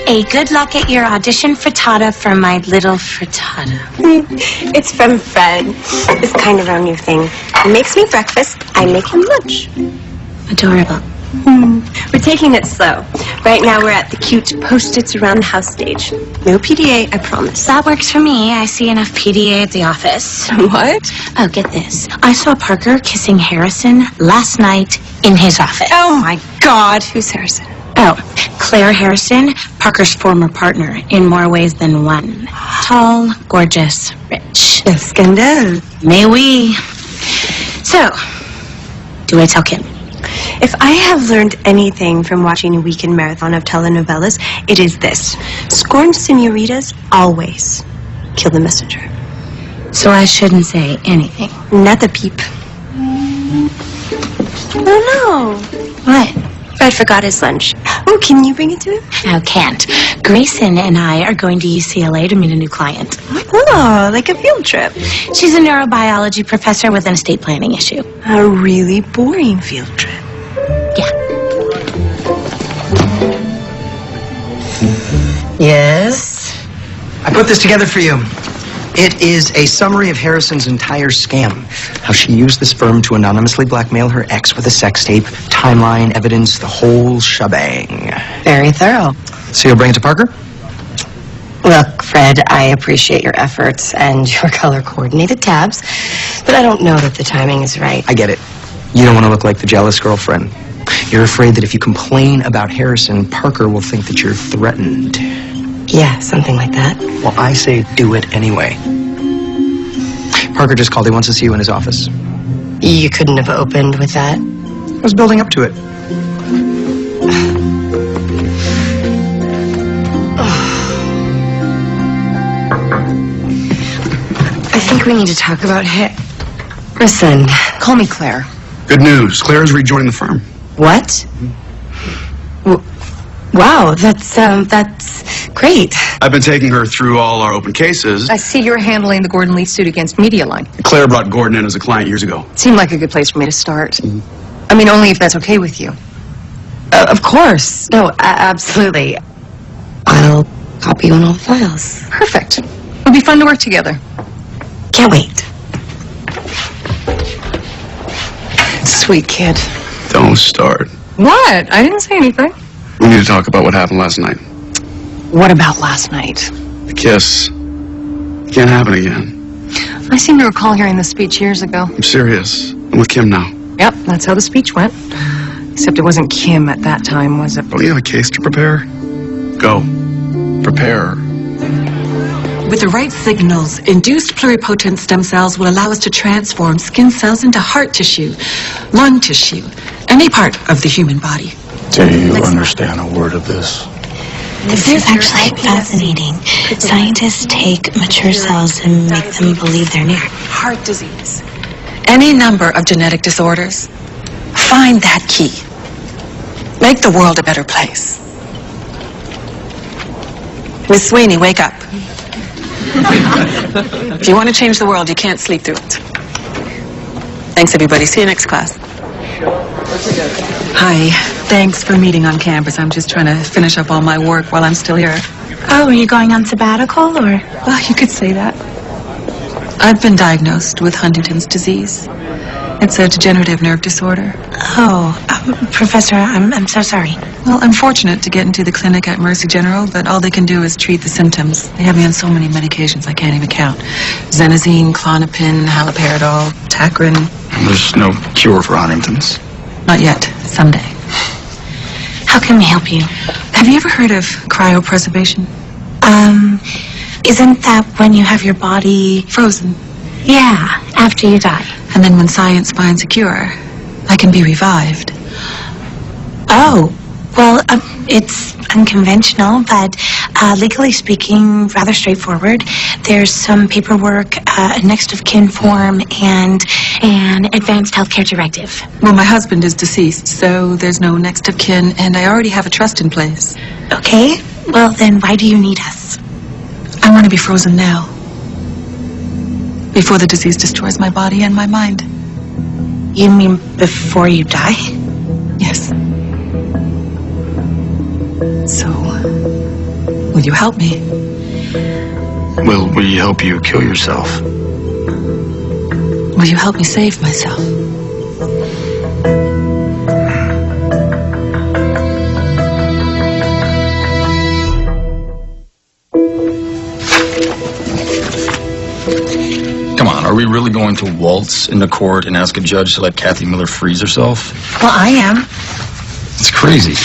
A good luck at your audition frittata for my little frittata. It's from Fred. It's kind of our new thing. He makes me breakfast, I make him lunch. Adorable. We're taking it slow. Right now we're at the cute Post-its around the house stage. No PDA, I promise. That works for me. I see enough PDA at the office. What? Oh, get this. I saw Parker kissing Harrison last night in his office. Oh my God. Who's Harrison? Oh, Claire Harrison, Parker's former partner in more ways than one. Tall, gorgeous, rich. Scandal. Mais oui. So, do I tell Kim? If I have learned anything from watching a weekend marathon of telenovelas, it is this. Scorned senoritas always kill the messenger. So I shouldn't say anything. Not a peep. Oh no. What? Fred forgot his lunch. Oh, can you bring it to him? I can't. Grayson and I are going to UCLA to meet a new client. Oh, like a field trip. She's a neurobiology professor with an estate planning issue. A really boring field trip. Yeah. Yes? I put this together for you. It is a summary of Harrison's entire scam. How she used this firm to anonymously blackmail her ex with a sex tape, timeline, evidence, the whole shebang. Very thorough. So you'll bring it to Parker? Look, Fred, I appreciate your efforts and your color-coordinated tabs, but I don't know that the timing is right. I get it. You don't want to look like the jealous girlfriend. You're afraid that if you complain about Harrison, Parker will think that you're threatened. Yeah, something like that. Well, I say do it anyway. Parker just called. He wants to see you in his office. You couldn't have opened with that? I was building up to it. think we need to talk about Harrison. Call me Claire. Good news. Claire is rejoining the firm. What? Wow, that's great. I've been taking her through all our open cases. I see you're handling the Gordon Lee suit against Medialine. Claire brought Gordon in as a client years ago. Seemed like a good place for me to start. I mean, only if that's okay with you. Of course. No, absolutely. I'll copy you on all the files. Perfect. It'll be fun to work together. Can't wait. Sweet kid. Don't start. What? I didn't say anything. We need to talk about what happened last night. What about last night? The kiss. Can't happen again. I seem to recall hearing the speech years ago. I'm serious. I'm with Kim now. Yep, that's how the speech went. Except it wasn't Kim at that time, was it? Don't you have a case to prepare? Go. Prepare. With the right signals, induced pluripotent stem cells will allow us to transform skin cells into heart tissue, lung tissue, any part of the human body. Do you understand a word of this? This is actually fascinating. Scientists take mature cells and make them believe they're new. Heart disease. Any number of genetic disorders. Find that key. Make the world a better place. Miss Sweeney, wake up. If you want to change the world, you can't sleep through it. Thanks, everybody. See you next class. Hi. Thanks for meeting on campus. I'm just trying to finish up all my work while I'm still here. Oh, are you going on sabbatical, or? Well, you could say that. I've been diagnosed with Huntington's disease. It's a degenerative nerve disorder. Oh, Professor, I'm so sorry. Well, I'm fortunate to get into the clinic at Mercy General, but all they can do is treat the symptoms. They have me on so many medications I can't even count. Xenazine, Klonopin, haloperidol, Tacrin. There's no cure for Huntington's. Not yet. Someday. How can we help you? Have you ever heard of cryopreservation? Isn't that when you have your body frozen? Yeah, after you die. And then when science finds a cure, I can be revived. Oh, well, it's unconventional, but legally speaking, rather straightforward. There's some paperwork, a next of kin form, and an advanced healthcare directive. Well, my husband is deceased, so there's no next of kin, and I already have a trust in place. Okay, well then why do you need us? I want to be frozen now. Before the disease destroys my body and my mind. You mean before you die? Yes. So, will you help me? Will we help you kill yourself? Will you help me save myself? Come on, are we really going to waltz into court and ask a judge to let Kathy Miller freeze herself? Well, I am. It's crazy.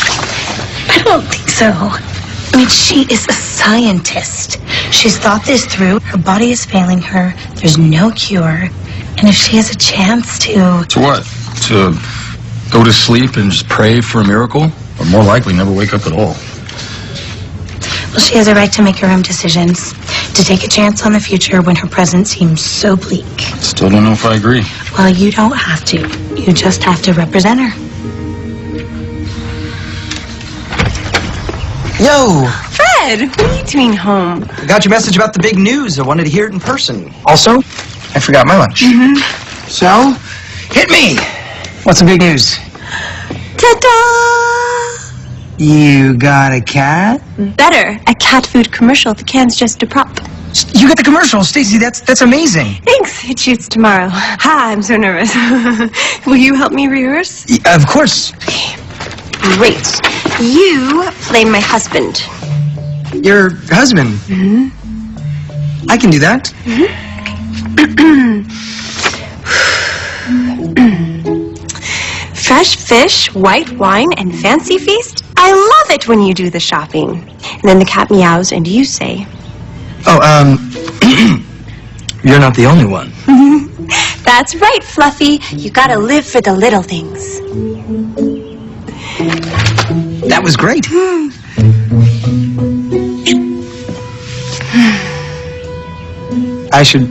I don't think so. I mean, she is a scientist. She's thought this through. Her body is failing her. There's no cure. And if she has a chance to... To what? To go to sleep and just pray for a miracle? Or more likely, never wake up at all. Well, she has a right to make her own decisions. To take a chance on the future when her present seems so bleak. Still don't know if I agree. Well, you don't have to. You just have to represent her. Yo! Fred, what are you doing home? I got your message about the big news. I wanted to hear it in person. Also, I forgot my lunch. So, hit me! What's the big news? Ta-da! You got a cat? Better. A cat food commercial. The can's just a prop. You got the commercial, Stacy. That's amazing. Thanks. It shoots tomorrow. Ha, I'm so nervous. Will you help me rehearse? Of course. Great. You play my husband. Your husband? Mm-hmm. I can do that. Fresh fish, white wine, and fancy feast? I love it when you do the shopping. And then the cat meows and you say... Oh, you're not the only one. That's right, Fluffy. You gotta live for the little things. That was great. I should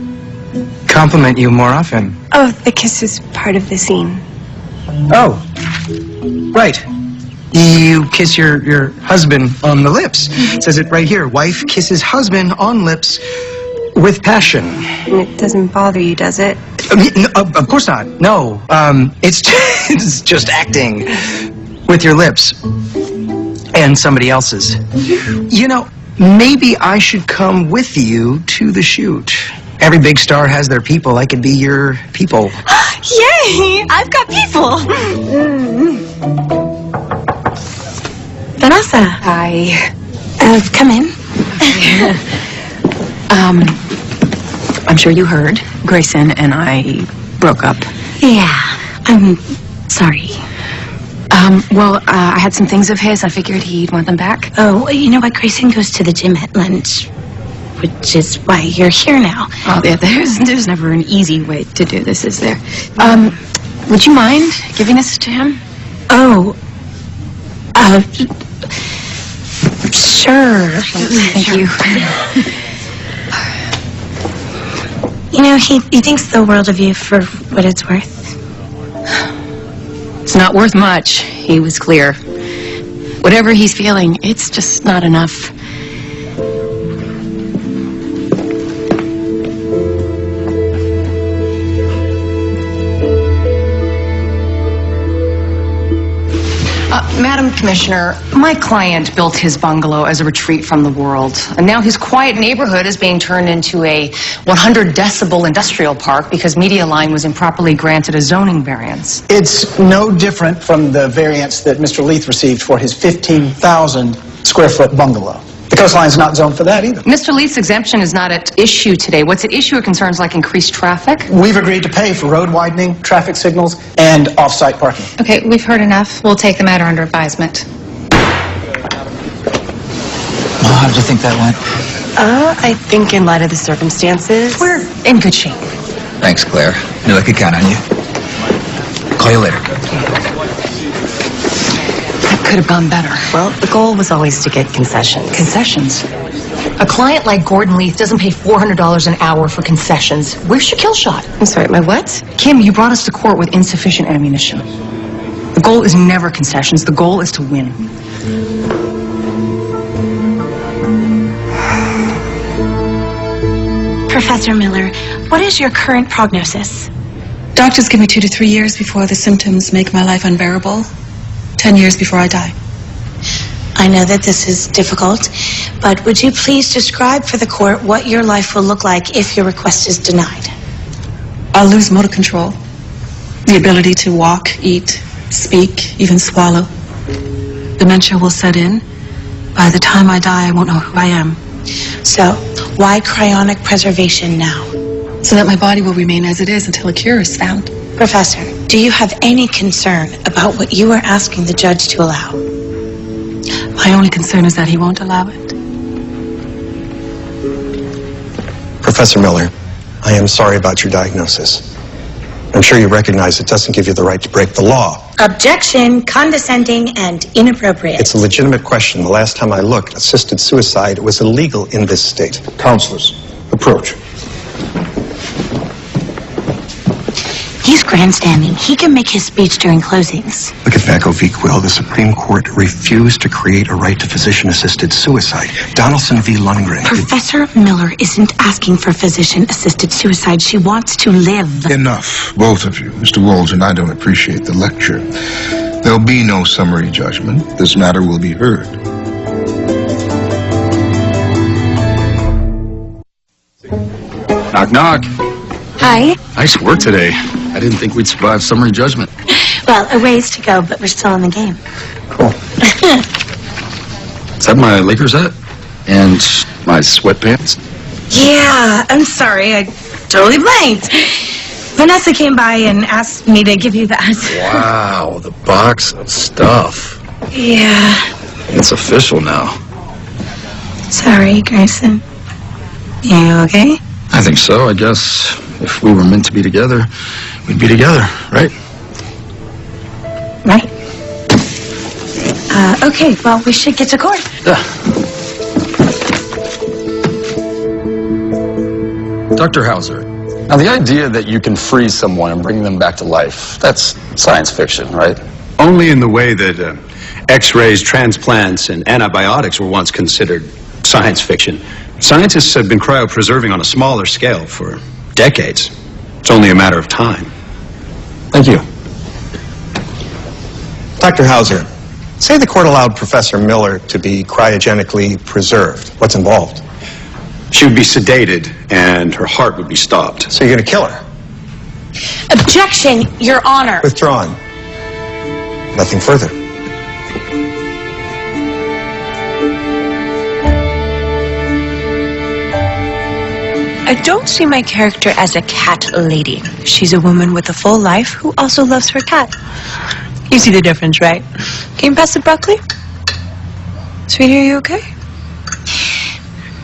compliment you more often. Oh, the kiss is part of the scene. Oh, right. You kiss your husband on the lips. It says it right here. Wife kisses husband on lips with passion. And it doesn't bother you, does it? No, of course not. No. It's just acting with your lips and somebody else's. You know, maybe I should come with you to the shoot. Every big star has their people. I could be your people. Yay! I've got people! Vanessa. Hi. Come in. I'm sure you heard. Grayson and I broke up. Yeah, I'm sorry. I had some things of his. I figured he'd want them back. Oh, you know what? Grayson goes to the gym at lunch, which is why you're here now. Oh, yeah, there's never an easy way to do this, is there? Would you mind giving this to him? Oh, sure. Thank you. You know, he thinks the world of you for what it's worth. It's not worth much. He was clear. Whatever he's feeling, it's just not enough. Madam Commissioner, my client built his bungalow as a retreat from the world, and now his quiet neighborhood is being turned into a 100-decibel industrial park because Media Line was improperly granted a zoning variance. It's no different from the variance that Mr. Leith received for his 15,000 square foot bungalow. The coastline's not zoned for that either. Mr. Leith's exemption is not at issue today. What's at issue are concerns like increased traffic. We've agreed to pay for road widening, traffic signals, and off-site parking. Okay, we've heard enough. We'll take the matter under advisement. How did you think that went? I think in light of the circumstances... We're in good shape. Thanks, Claire. Knew I could count on you. Call you later. Could have gone better. Well, the goal was always to get concessions. Concessions? A client like Gordon Leith doesn't pay $400 an hour for concessions. Where's your kill shot? I'm sorry, my what? Kim, you brought us to court with insufficient ammunition. The goal is never concessions. The goal is to win. Professor Miller, what is your current prognosis? Doctors give me 2 to 3 years before the symptoms make my life unbearable. 10 years before I die. I know that this is difficult, but would you please describe for the court what your life will look like if your request is denied? I'll lose motor control, the ability to walk, eat, speak, even swallow. Dementia will set in. By the time I die, I won't know who I am. So, why cryonic preservation now? So that my body will remain as it is until a cure is found. Professor, do you have any concern about what you are asking the judge to allow? My only concern is that he won't allow it. Professor Miller, I am sorry about your diagnosis. I'm sure you recognize it doesn't give you the right to break the law. Objection, condescending, and inappropriate. It's a legitimate question. The last time I looked, assisted suicide was illegal in this state. Counselors, approach. He's grandstanding. He can make his speech during closings. Look at Vacco v. Quill. The Supreme Court refused to create a right to physician-assisted suicide. Donaldson v. Lundgren. Professor Miller isn't asking for physician-assisted suicide. She wants to live. Enough, both of you. Mr. Walton, I don't appreciate the lecture. There'll be no summary judgment. This matter will be heard. Knock, knock. Hi. Nice work today. I didn't think we'd survive summary judgment. Well, a ways to go, but we're still in the game. Cool. Is that my Lakers hat? And my sweatpants? Yeah, I'm sorry. I totally blanked. Vanessa came by and asked me to give you that. Wow, the box of stuff. Yeah. It's official now. Sorry, Grayson. You okay? I think so. I guess if we were meant to be together, we'd be together, right? Right. Okay, well, we should get to court. Yeah. Dr. Hauser, Now, the idea that you can freeze someone and bring them back to life, that's science fiction, right? Only in the way that X-rays, transplants, and antibiotics were once considered science fiction. Scientists have been cryopreserving on a smaller scale for decades. It's only a matter of time. Thank you. Dr. Hauser, say the court allowed Professor Miller to be cryogenically preserved. What's involved? She would be sedated, and her heart would be stopped. So you're going to kill her? Objection, Your Honor. Withdrawn. Nothing further. I don't see my character as a cat lady. She's a woman with a full life who also loves her cat. You see the difference, right? Can you pass the broccoli? Sweetie, are you okay?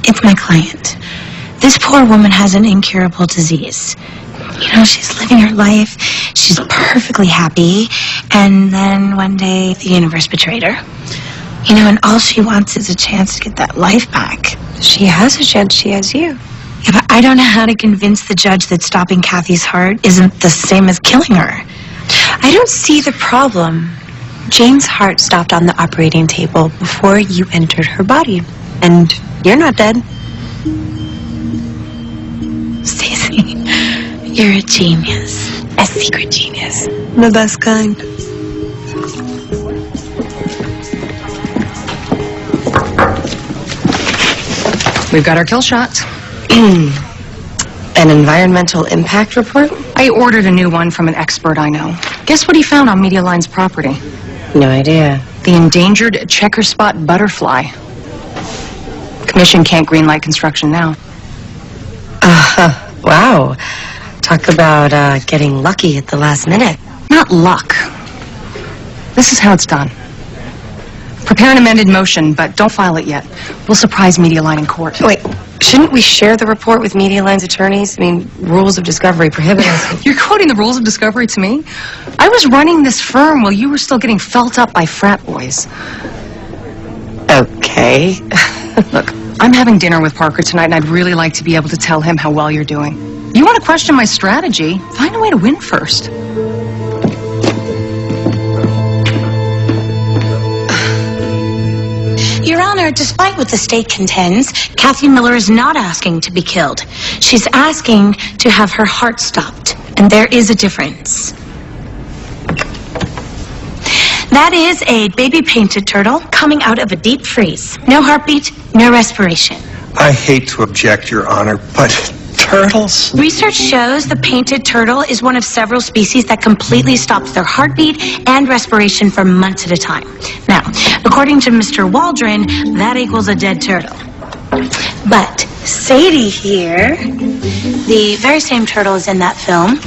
It's my client. This poor woman has an incurable disease. You know, she's living her life. She's perfectly happy. And then one day, the universe betrayed her. You know, and all she wants is a chance to get that life back. She has a chance. She has you. Yeah, but I don't know how to convince the judge that stopping Kathy's heart isn't the same as killing her. I don't see the problem. Jane's heart stopped on the operating table before you entered her body. And you're not dead. Stacey, you're a genius. A secret genius. The best kind. We've got our kill shots. An environmental impact report? I ordered a new one from an expert I know. Guess what he found on Media Line's property? No idea. The endangered checker spot butterfly. Commission can't greenlight construction now. Wow. Talk about getting lucky at the last minute. Not luck. This is how it's done. Prepare an amended motion, but don't file it yet. We'll surprise Media Line in court. Wait, shouldn't we share the report with Media Line's attorneys? I mean, rules of discovery prohibit us. You're quoting the rules of discovery to me? I was running this firm while you were still getting felt up by frat boys. Okay. Look, I'm having dinner with Parker tonight, and I'd really like to be able to tell him how well you're doing. You want to question my strategy? Find a way to win first. Your Honor, despite what the state contends, Kathy Miller is not asking to be killed. She's asking to have her heart stopped, and there is a difference. That is a baby painted turtle coming out of a deep freeze. No heartbeat, no respiration. I hate to object, Your Honor, but turtles? Research shows the painted turtle is one of several species that completely stops their heartbeat and respiration for months at a time. Now, according to Mr. Waldron, that equals a dead turtle. But Sadie here, the very same turtle as in that film,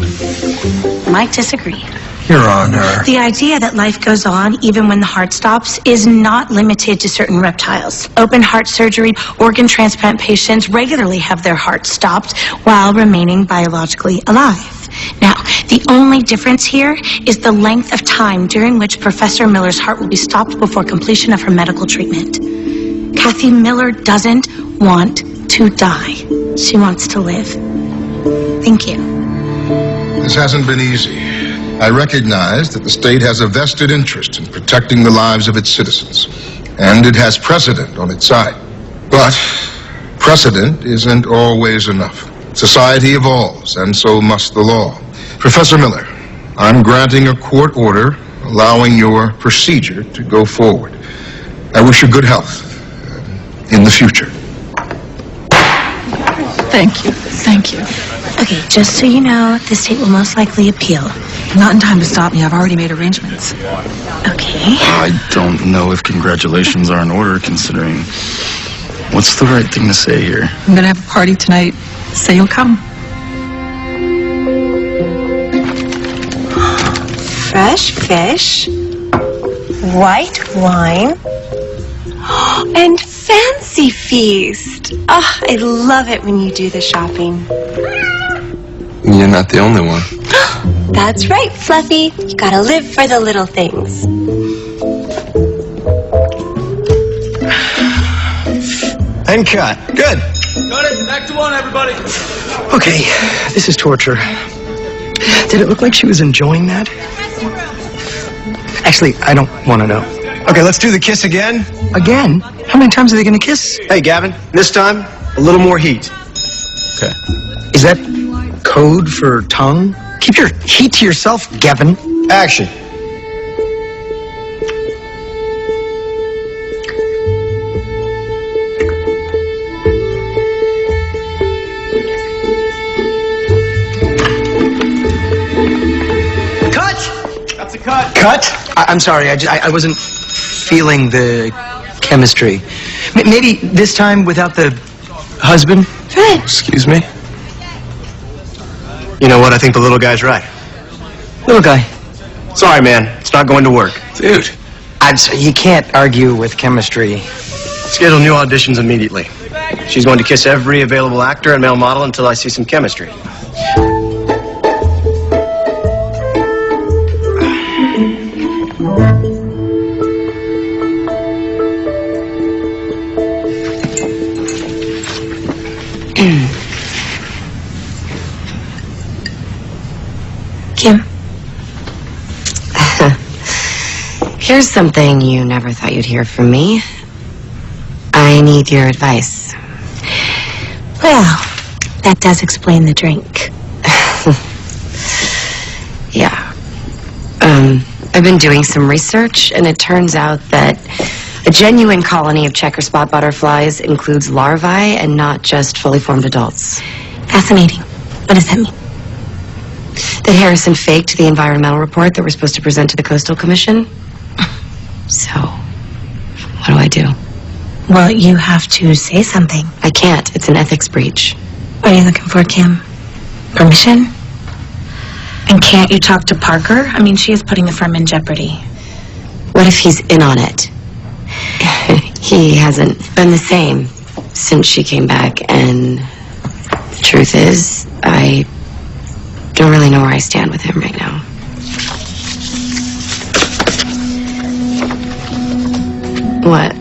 might disagree. Your Honor. The idea that life goes on even when the heart stops is not limited to certain reptiles. Open heart surgery, organ transplant patients regularly have their hearts stopped while remaining biologically alive. Now, the only difference here is the length of time during which Professor Miller's heart will be stopped before completion of her medical treatment. Kathy Miller doesn't want to die. She wants to live. Thank you. This hasn't been easy. I recognize that the state has a vested interest in protecting the lives of its citizens, and it has precedent on its side. But precedent isn't always enough. Society evolves, and so must the law. Professor Miller, I'm granting a court order allowing your procedure to go forward. I wish you good health in the future. Thank you. Thank you. Okay, just so you know, the state will most likely appeal. Not in time to stop me. I've already made arrangements. Okay. I don't know if congratulations are in order, considering... What's the right thing to say here? I'm gonna have a party tonight. Say you'll come. Fresh fish, white wine, and fancy feast. Oh, I love it when you do the shopping. You're not the only one. That's right, Fluffy. You gotta live for the little things. And cut. Good. Got it. Back to one, everybody. Okay, this is torture. Did it look like she was enjoying that? Actually, I don't want to know. Okay, let's do the kiss again. Again? How many times are they going to kiss? Hey, Gavin, this time, a little more heat. Okay. Is that code for tongue? Keep your heat to yourself, Gavin. Action. Cut? I'm sorry, I wasn't feeling the chemistry. Maybe this time without the husband? Excuse me? You know what? I think the little guy's right. Little guy. Sorry, man. It's not going to work. Dude. You can't argue with chemistry. Schedule new auditions immediately. She's going to kiss every available actor and male model until I see some chemistry. Kim. Here's something you never thought you'd hear from me. I need your advice. Well, that does explain the drink. Yeah. I've been doing some research, and it turns out that a genuine colony of checker spot butterflies includes larvae and not just fully formed adults. Fascinating. What does that mean? That Harrison faked the environmental report that we're supposed to present to the Coastal Commission. So, what do I do? Well, you have to say something. I can't. It's an ethics breach. What are you looking for, Kim? Permission? And can't you talk to Parker? I mean, she is putting the firm in jeopardy. What if he's in on it? He hasn't been the same since she came back, and the truth is, I don't really know where I stand with him right now. What?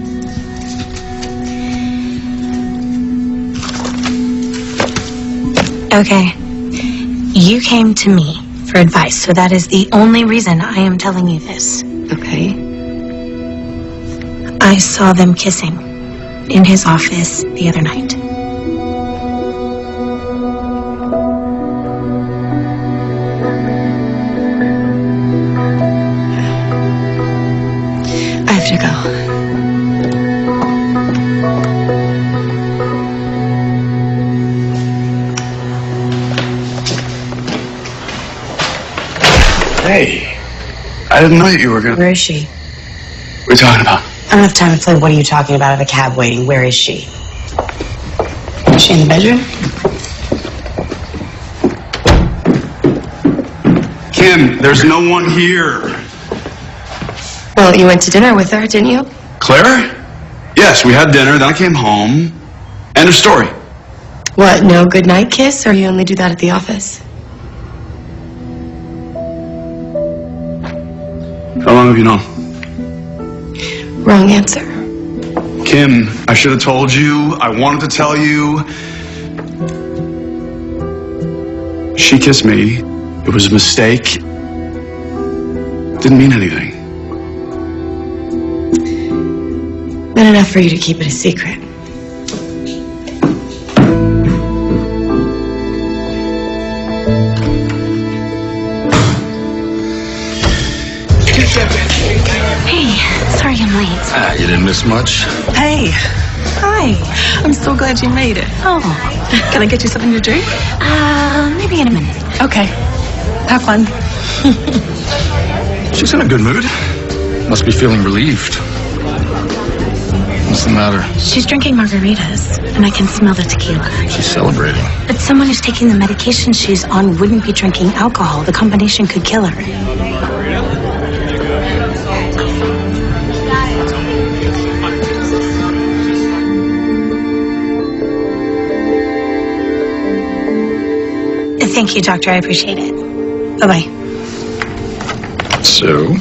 Okay. You came to me for advice, so that is the only reason I am telling you this. Okay. I saw them kissing in his office the other night. I have to go. Hey, I didn't know you were gonna... Where is she? What are you talking about? I don't have time to play what are you talking about at a cab waiting. Where is she? Is she in the bedroom? Kim, there's no one here. Well, you went to dinner with her, didn't you? Claire? Yes, we had dinner, then I came home. End of story. What, no goodnight kiss, or you only do that at the office? How long have you known? Wrong answer. Kim, I should have told you. I wanted to tell you. She kissed me. It was a mistake. Didn't mean anything. Not enough for you to keep it a secret. Hey, sorry I'm late. You didn't miss much. Hey. Hi. I'm so glad you made it. Oh. Can I get you something to drink? Maybe in a minute. Okay. Have fun. She's in a good mood. Must be feeling relieved. What's the matter? She's drinking margaritas, and I can smell the tequila. She's celebrating. But someone who's taking the medication she's on wouldn't be drinking alcohol. The combination could kill her. Thank you, Doctor. I appreciate it. Bye-bye. So?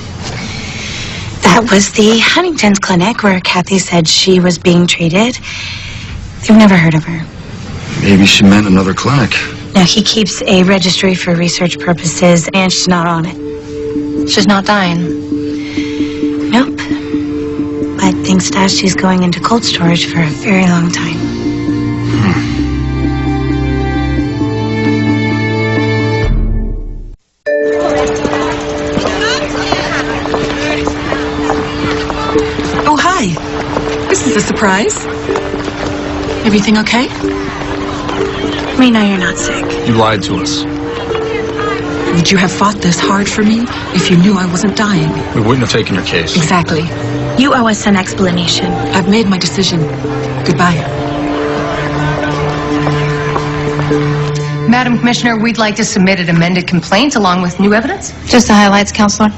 That was the Huntington's clinic where Kathy said she was being treated. They've never heard of her. Maybe she meant another clinic. Now, he keeps a registry for research purposes, and she's not on it. She's not dying. Nope. But thanks to us, she's going into cold storage for a very long time. Oh, hi. This is a surprise. Everything okay? We know you're not sick. You lied to us. Would you have fought this hard for me if you knew I wasn't dying? We wouldn't have taken your case. Exactly. You owe us an explanation. I've made my decision. Goodbye. Madam Commissioner, we'd like to submit an amended complaint along with new evidence. Just the highlights, Counselor.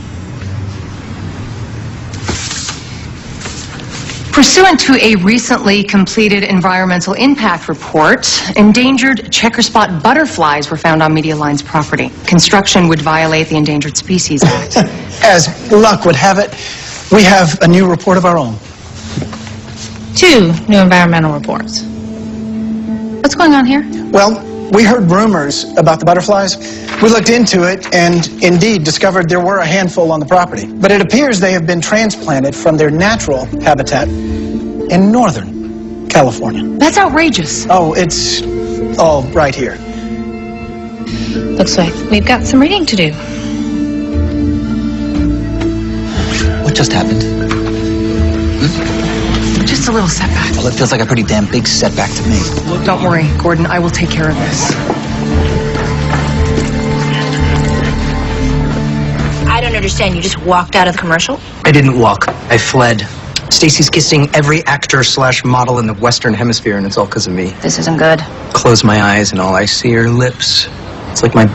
Pursuant to a recently completed environmental impact report, endangered checker spot butterflies were found on Media Line's property. Construction would violate the Endangered Species Act. As luck would have it, we have a new report of our own. 2 new environmental reports. What's going on here? Well, we heard rumors about the butterflies. We looked into it and indeed discovered there were a handful on the property. But it appears they have been transplanted from their natural habitat in Northern California. That's outrageous. Oh, it's all right here. Looks like we've got some reading to do. What just happened? Just a little setback. Well, it feels like a pretty damn big setback to me. Don't worry, Gordon. I will take care of this. I don't understand. You just walked out of the commercial? I didn't walk. I fled. Stacy's kissing every actor/model in the Western Hemisphere, and it's all because of me. This isn't good. Close my eyes, and all I see are lips. It's like my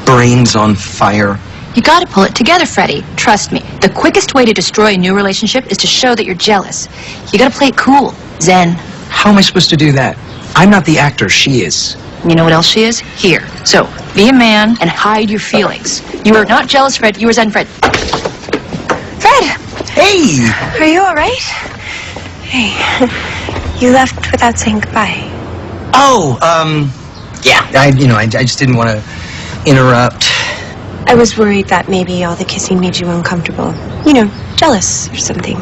brain's on fire. You gotta pull it together, Freddie. Trust me. The quickest way to destroy a new relationship is to show that you're jealous. You gotta play it cool. Zen. How am I supposed to do that? I'm not the actor. She is. You know what else she is? Here. So, be a man and hide your feelings. You are not jealous, Fred. You are Zen, Fred. Fred! Hey! Are you all right? Hey, you left without saying goodbye. Oh, yeah. I just didn't want to interrupt. I was worried that maybe all the kissing made you uncomfortable. You know, jealous or something.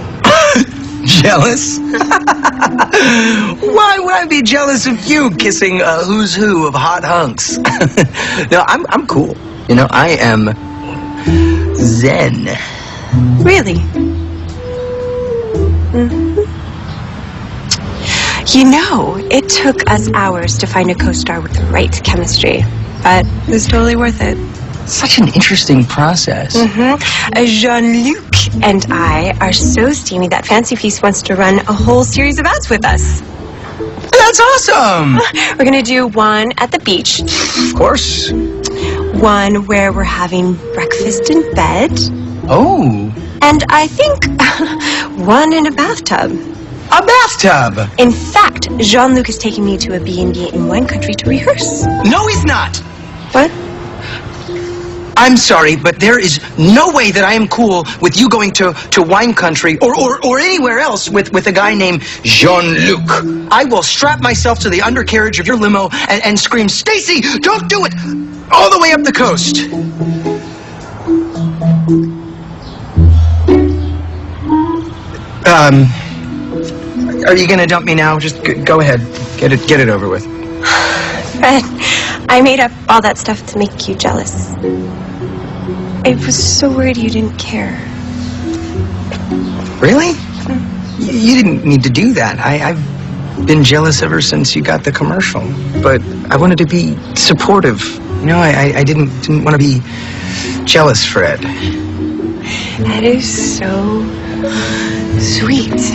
Jealous? Why would I be jealous of you kissing a who's who of hot hunks? No, I'm cool. You know, I am Zen. Really? Mm-hmm. You know, it took us hours to find a co-star with the right chemistry, but it was totally worth it. Such an interesting process. Mm-hmm. Jean-Luc and I are so steamy that Fancy Feast wants to run a whole series of ads with us. That's awesome! We're gonna do one at the beach. Of course. One where we're having breakfast in bed. Oh. And I think one in a bathtub. A bathtub? In fact, Jean-Luc is taking me to a B&B in wine country to rehearse. No, he's not! What? I'm sorry, but there is no way that I am cool with you going to wine country or anywhere else with a guy named Jean-Luc. I will strap myself to the undercarriage of your limo and scream, "Stacy, don't do it!" all the way up the coast. Are you gonna dump me now? Just go ahead. Get it over with. Fred, I made up all that stuff to make you jealous. I was so worried you didn't care. Really? You didn't need to do that. I've been jealous ever since you got the commercial. But I wanted to be supportive. You know, I didn't want to be jealous, Fred. That is so sweet.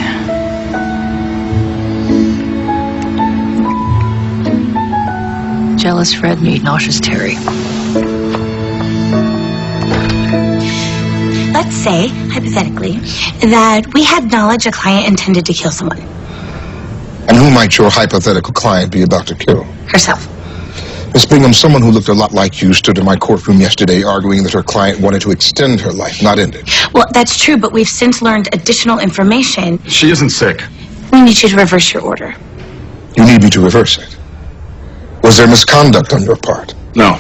Jealous Fred need nauseous Terry. Let's say, hypothetically, that we had knowledge a client intended to kill someone. And who might your hypothetical client be about to kill? Herself. Miss Bingham, someone who looked a lot like you stood in my courtroom yesterday arguing that her client wanted to extend her life, not end it. Well, that's true, but we've since learned additional information. She isn't sick. We need you to reverse your order. You need me to reverse it. Was there misconduct on your part? No.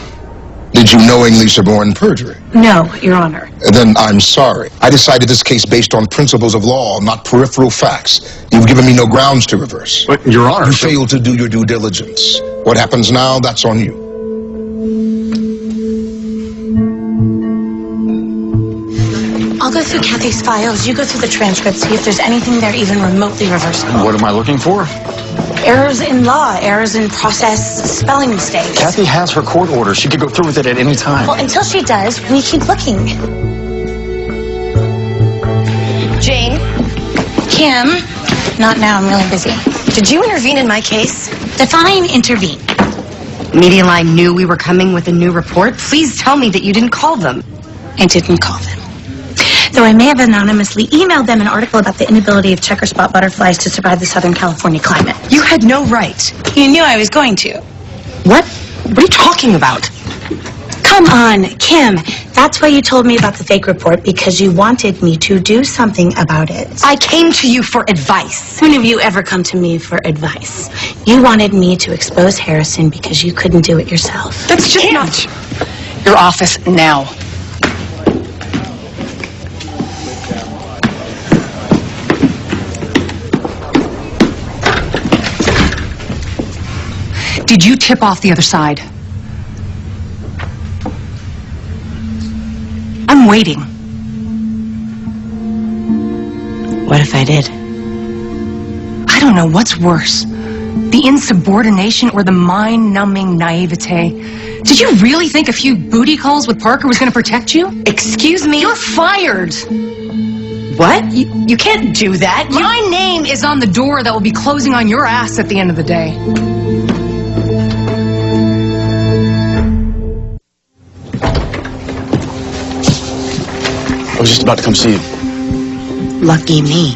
Did you knowingly suborn perjury? No, Your Honor. Then I'm sorry. I decided this case based on principles of law, not peripheral facts. You've given me no grounds to reverse. But, Your Honor... You failed to do your due diligence. What happens now, that's on you. I'll go through Kathy's files. You go through the transcripts, see if there's anything there even remotely reversible. What am I looking for? Errors in law, errors in process, spelling mistakes. Kathy has her court order. She could go through with it at any time. Well, until she does, we keep looking. Jane? Kim? Not now, I'm really busy. Did you intervene in my case? Define intervene. Media Line knew we were coming with a new report. Please tell me that you didn't call them. I didn't call them. Though I may have anonymously emailed them an article about the inability of checker spot butterflies to survive the Southern California climate. You had no right. You knew I was going to. What? What are you talking about? Come on, Kim. That's why you told me about the fake report, because you wanted me to do something about it. I came to you for advice. When have you ever come to me for advice? You wanted me to expose Harrison because you couldn't do it yourself. That's just not... Your office now. Did you tip off the other side? I'm waiting. What if I did? I don't know what's worse. The insubordination or the mind-numbing naivete? Did you really think a few booty calls with Parker was going to protect you? Excuse me? You're fired! What? You can't do that. My name is on the door that will be closing on your ass at the end of the day. I was just about to come see you. Lucky me.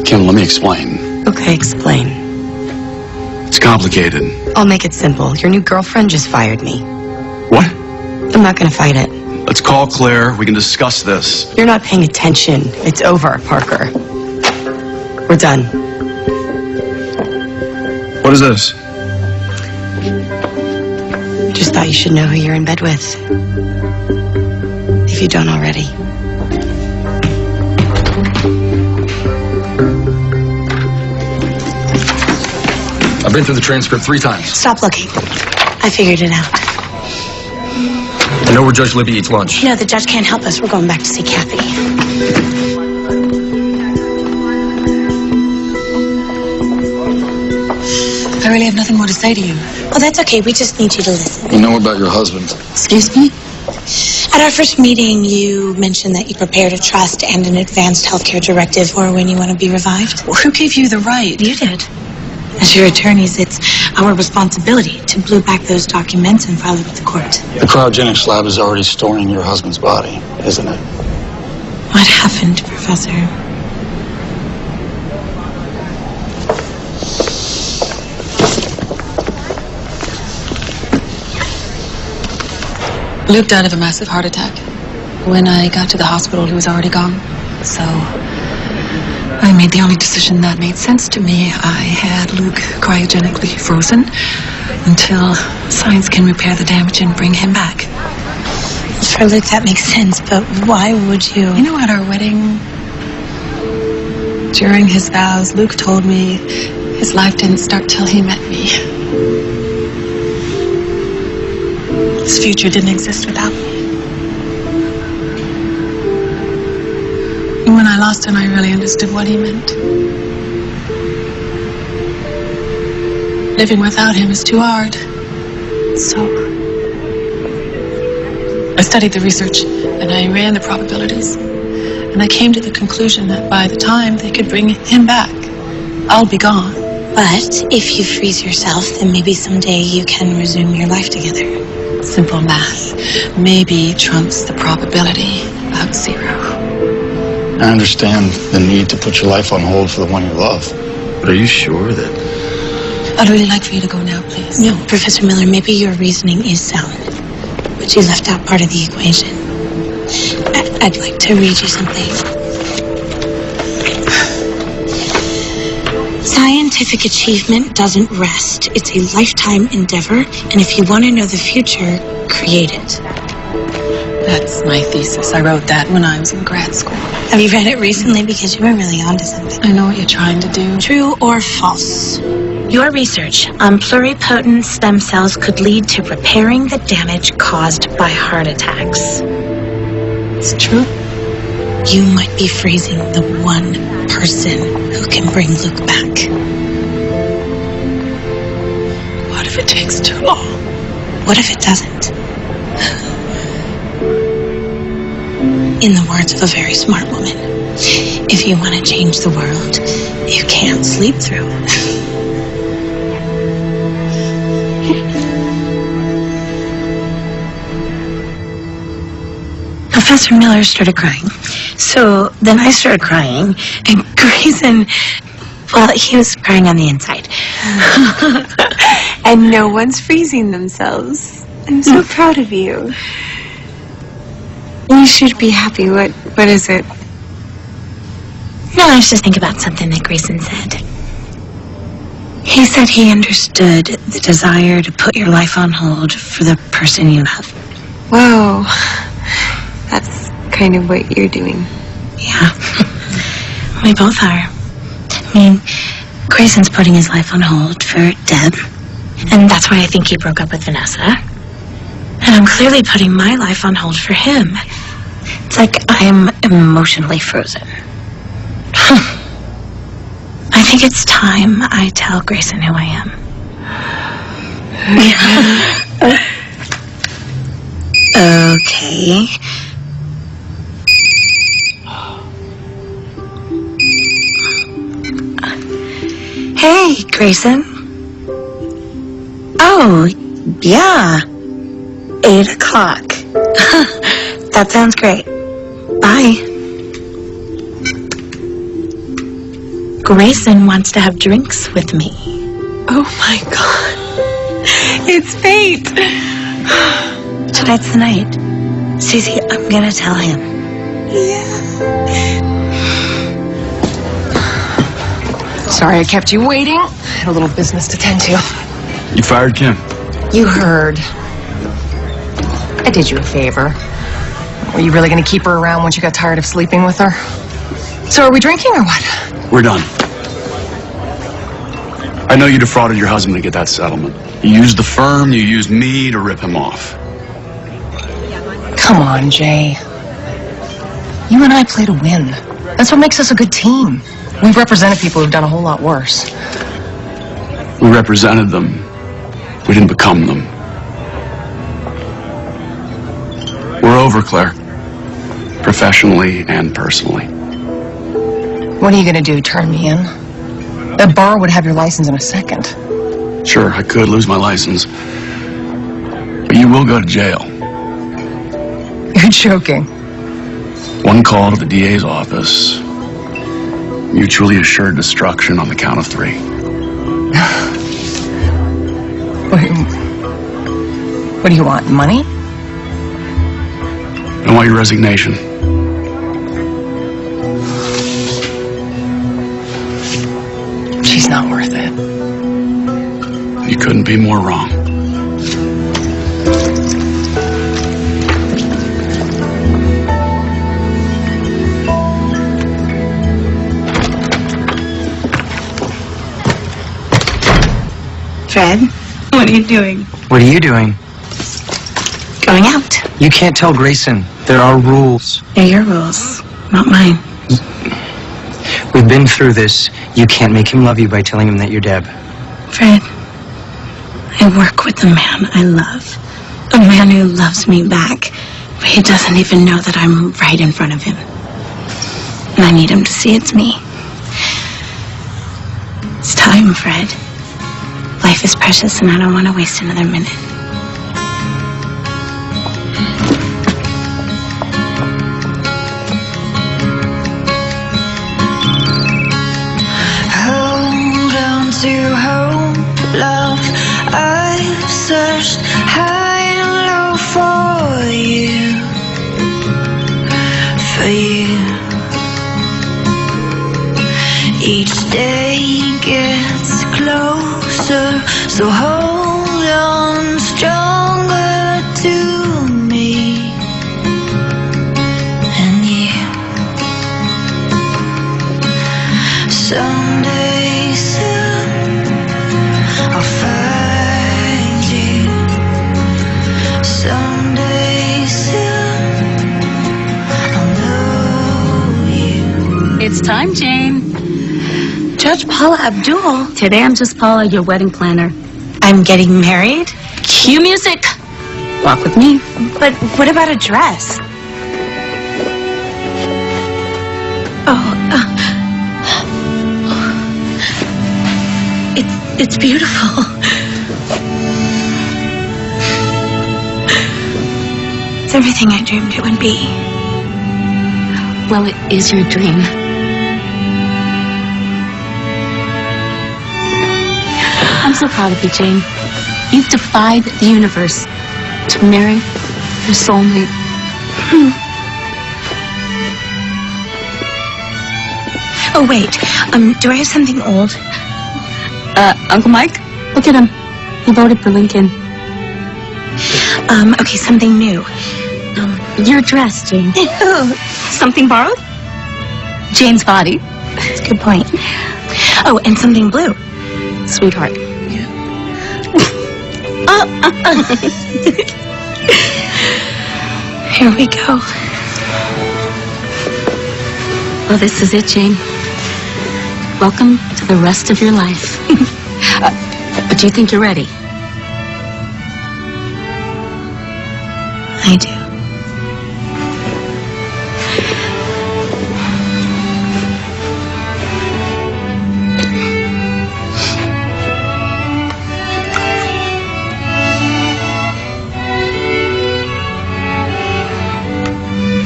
Kim, let me explain. Okay, explain. It's complicated. I'll make it simple. Your new girlfriend just fired me. What? I'm not gonna fight it. Let's call Claire. We can discuss this. You're not paying attention. It's over, Parker. We're done. What is this? Just thought you should know who you're in bed with. If you don't already. I've been through the transcript 3 times. Stop looking. I figured it out. I know where Judge Libby eats lunch. No, the judge can't help us. We're going back to see Kathy. I really have nothing more to say to you. Oh, that's okay. We just need you to listen. You know about your husband. Excuse me? At our first meeting, you mentioned that you prepared a trust and an advanced healthcare directive for when you want to be revived. Well, who gave you the right? You did. As your attorneys, it's our responsibility to blue back those documents and file it with the court. The cryogenics lab is already storing your husband's body, isn't it? What happened, Professor? Luke died of a massive heart attack. When I got to the hospital, he was already gone. So I made the only decision that made sense to me. I had Luke cryogenically frozen until science can repair the damage and bring him back. For Luke, that makes sense, but why would you? You know, at our wedding, during his vows, Luke told me his life didn't start till he met me. His future didn't exist without me. And when I lost him, I really understood what he meant. Living without him is too hard. So I studied the research and I ran the probabilities. And I came to the conclusion that by the time they could bring him back, I'll be gone. But if you freeze yourself, then maybe someday you can resume your life together. Simple math. Maybe trumps the probability about 0. I understand the need to put your life on hold for the one you love. But are you sure that... I'd really like for you to go now, please. No, Professor Miller, maybe your reasoning is sound, but you left out part of the equation. I'd like to read you something. scientific achievement doesn't rest. It's a lifetime endeavor, and if you want to know the future, create it. That's my thesis. I wrote that when I was in grad school. Have you read it recently? Because you were really onto something. I know what you're trying to do. True or false? Your research on pluripotent stem cells could lead to repairing the damage caused by heart attacks. It's true. You might be freezing the one person who can bring Luke back. What if it takes too long? What if it doesn't? In the words of a very smart woman, if you want to change the world, you can't sleep through it. Professor Miller started crying. So then I started crying, and Grayson, well, he was crying on the inside. And no one's freezing themselves. I'm so proud of you. You should be happy. What is it? No, I was just thinking about something that Grayson said. He said he understood the desire to put your life on hold for the person you love. Whoa. That's kind of what you're doing. Yeah. We both are. I mean, Grayson's putting his life on hold for Deb. And that's why I think he broke up with Vanessa. And I'm clearly putting my life on hold for him. It's like I'm emotionally frozen. I think it's time I tell Grayson who I am. Okay. Hey, Grayson. Oh, yeah. 8 o'clock. That sounds great. Bye. Grayson wants to have drinks with me. Oh my God. It's fate. Tonight's the night. Cece, I'm gonna tell him. Sorry I kept you waiting. I had a little business to tend to. You fired Kim? You heard. I did you a favor. Were you really going to keep her around once you got tired of sleeping with her? So are we drinking or what? We're done. I know you defrauded your husband to get that settlement. You used the firm, you used me to rip him off. Come on, Jay. You and I play to win. That's what makes us a good team. We've represented people who've done a whole lot worse. We represented them. We didn't become them. We're over, Claire. Professionally and personally. What are you going to do, turn me in? That bar would have your license in a second. Sure, I could lose my license. But you will go to jail. You're joking. One call to the DA's office. Mutually assured destruction on the count of 3. What do you want, money? I want your resignation. She's not worth it. You couldn't be more wrong. Fred, what are you doing? What are you doing? Going out. You can't tell Grayson. There are rules. They're your rules, not mine. We've been through this. You can't make him love you by telling him that you're Deb. Fred, I work with the man I love. A man who loves me back, but he doesn't even know that I'm right in front of him. And I need him to see it's me. It's time, Fred. Life is precious and I don't want to waste another minute. Hold on to hope, love. I've searched high and low for you, Each day gets closer, so hold on stronger to me and you. Someday soon I'll find you. Someday soon I'll know you. It's time, Jane. Judge Paula Abdul. Today I'm just Paula, your wedding planner. I'm getting married? Cue music. Walk with me. But what about a dress? It's beautiful. It's everything I dreamed it would be. Well, it is your dream. I'm so proud of you, Jane. You've defied the universe to marry your soulmate. Oh, wait. Do I have something old? Uncle Mike? Look at him. He voted for Lincoln. Okay, something new. Your dress, Jane. Something borrowed? Jane's body. That's a good point. Oh, and something blue. Sweetheart. Here we go. Well, this is it, Jane. Welcome to the rest of your life. But do you think you're ready? I do.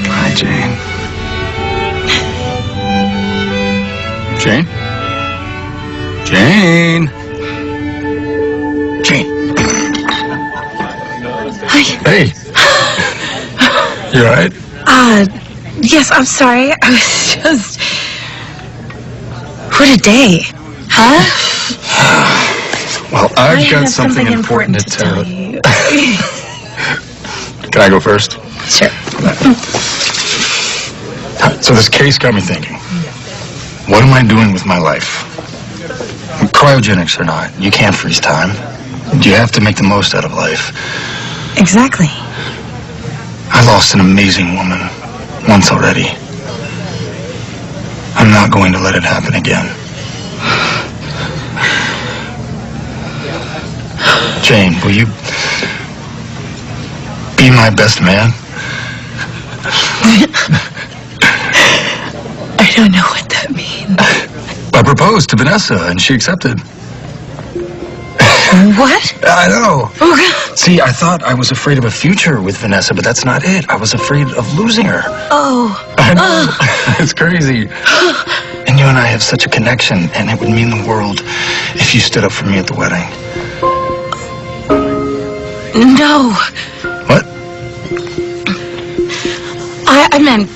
Hi, Jane. Jane? Jane! Jane! Hi. Hey! You alright? Yes, I'm sorry. I was just... What a day. Huh? Well, I've I got have something important to tell you. Can I go first? Sure. So this case got me thinking. What am I doing with my life? Cryogenics or not, you can't freeze time. You have to make the most out of life. Exactly. I lost an amazing woman once already. I'm not going to let it happen again. Jane, will you be my best man? I don't know what that means. I proposed to Vanessa and she accepted. What? I know. See, I thought I was afraid of a future with Vanessa, but that's not it. I was afraid of losing her. Oh. I know. It's crazy. And you and I have such a connection, and it would mean the world if you stood up for me at the wedding. No. What? I meant...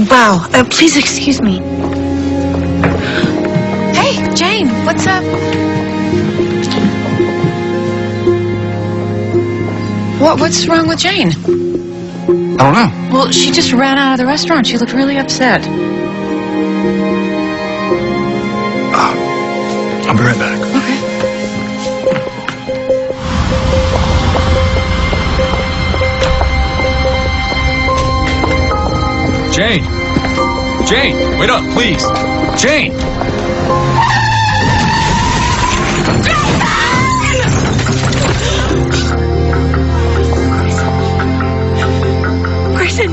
Wow. Please excuse me. Hey, Jane, what's up? What's wrong with Jane? I don't know. Well, she just ran out of the restaurant. She looked really upset. I'll be right back. Okay. Jane! Jane, wait up, please! Jane! Grayson!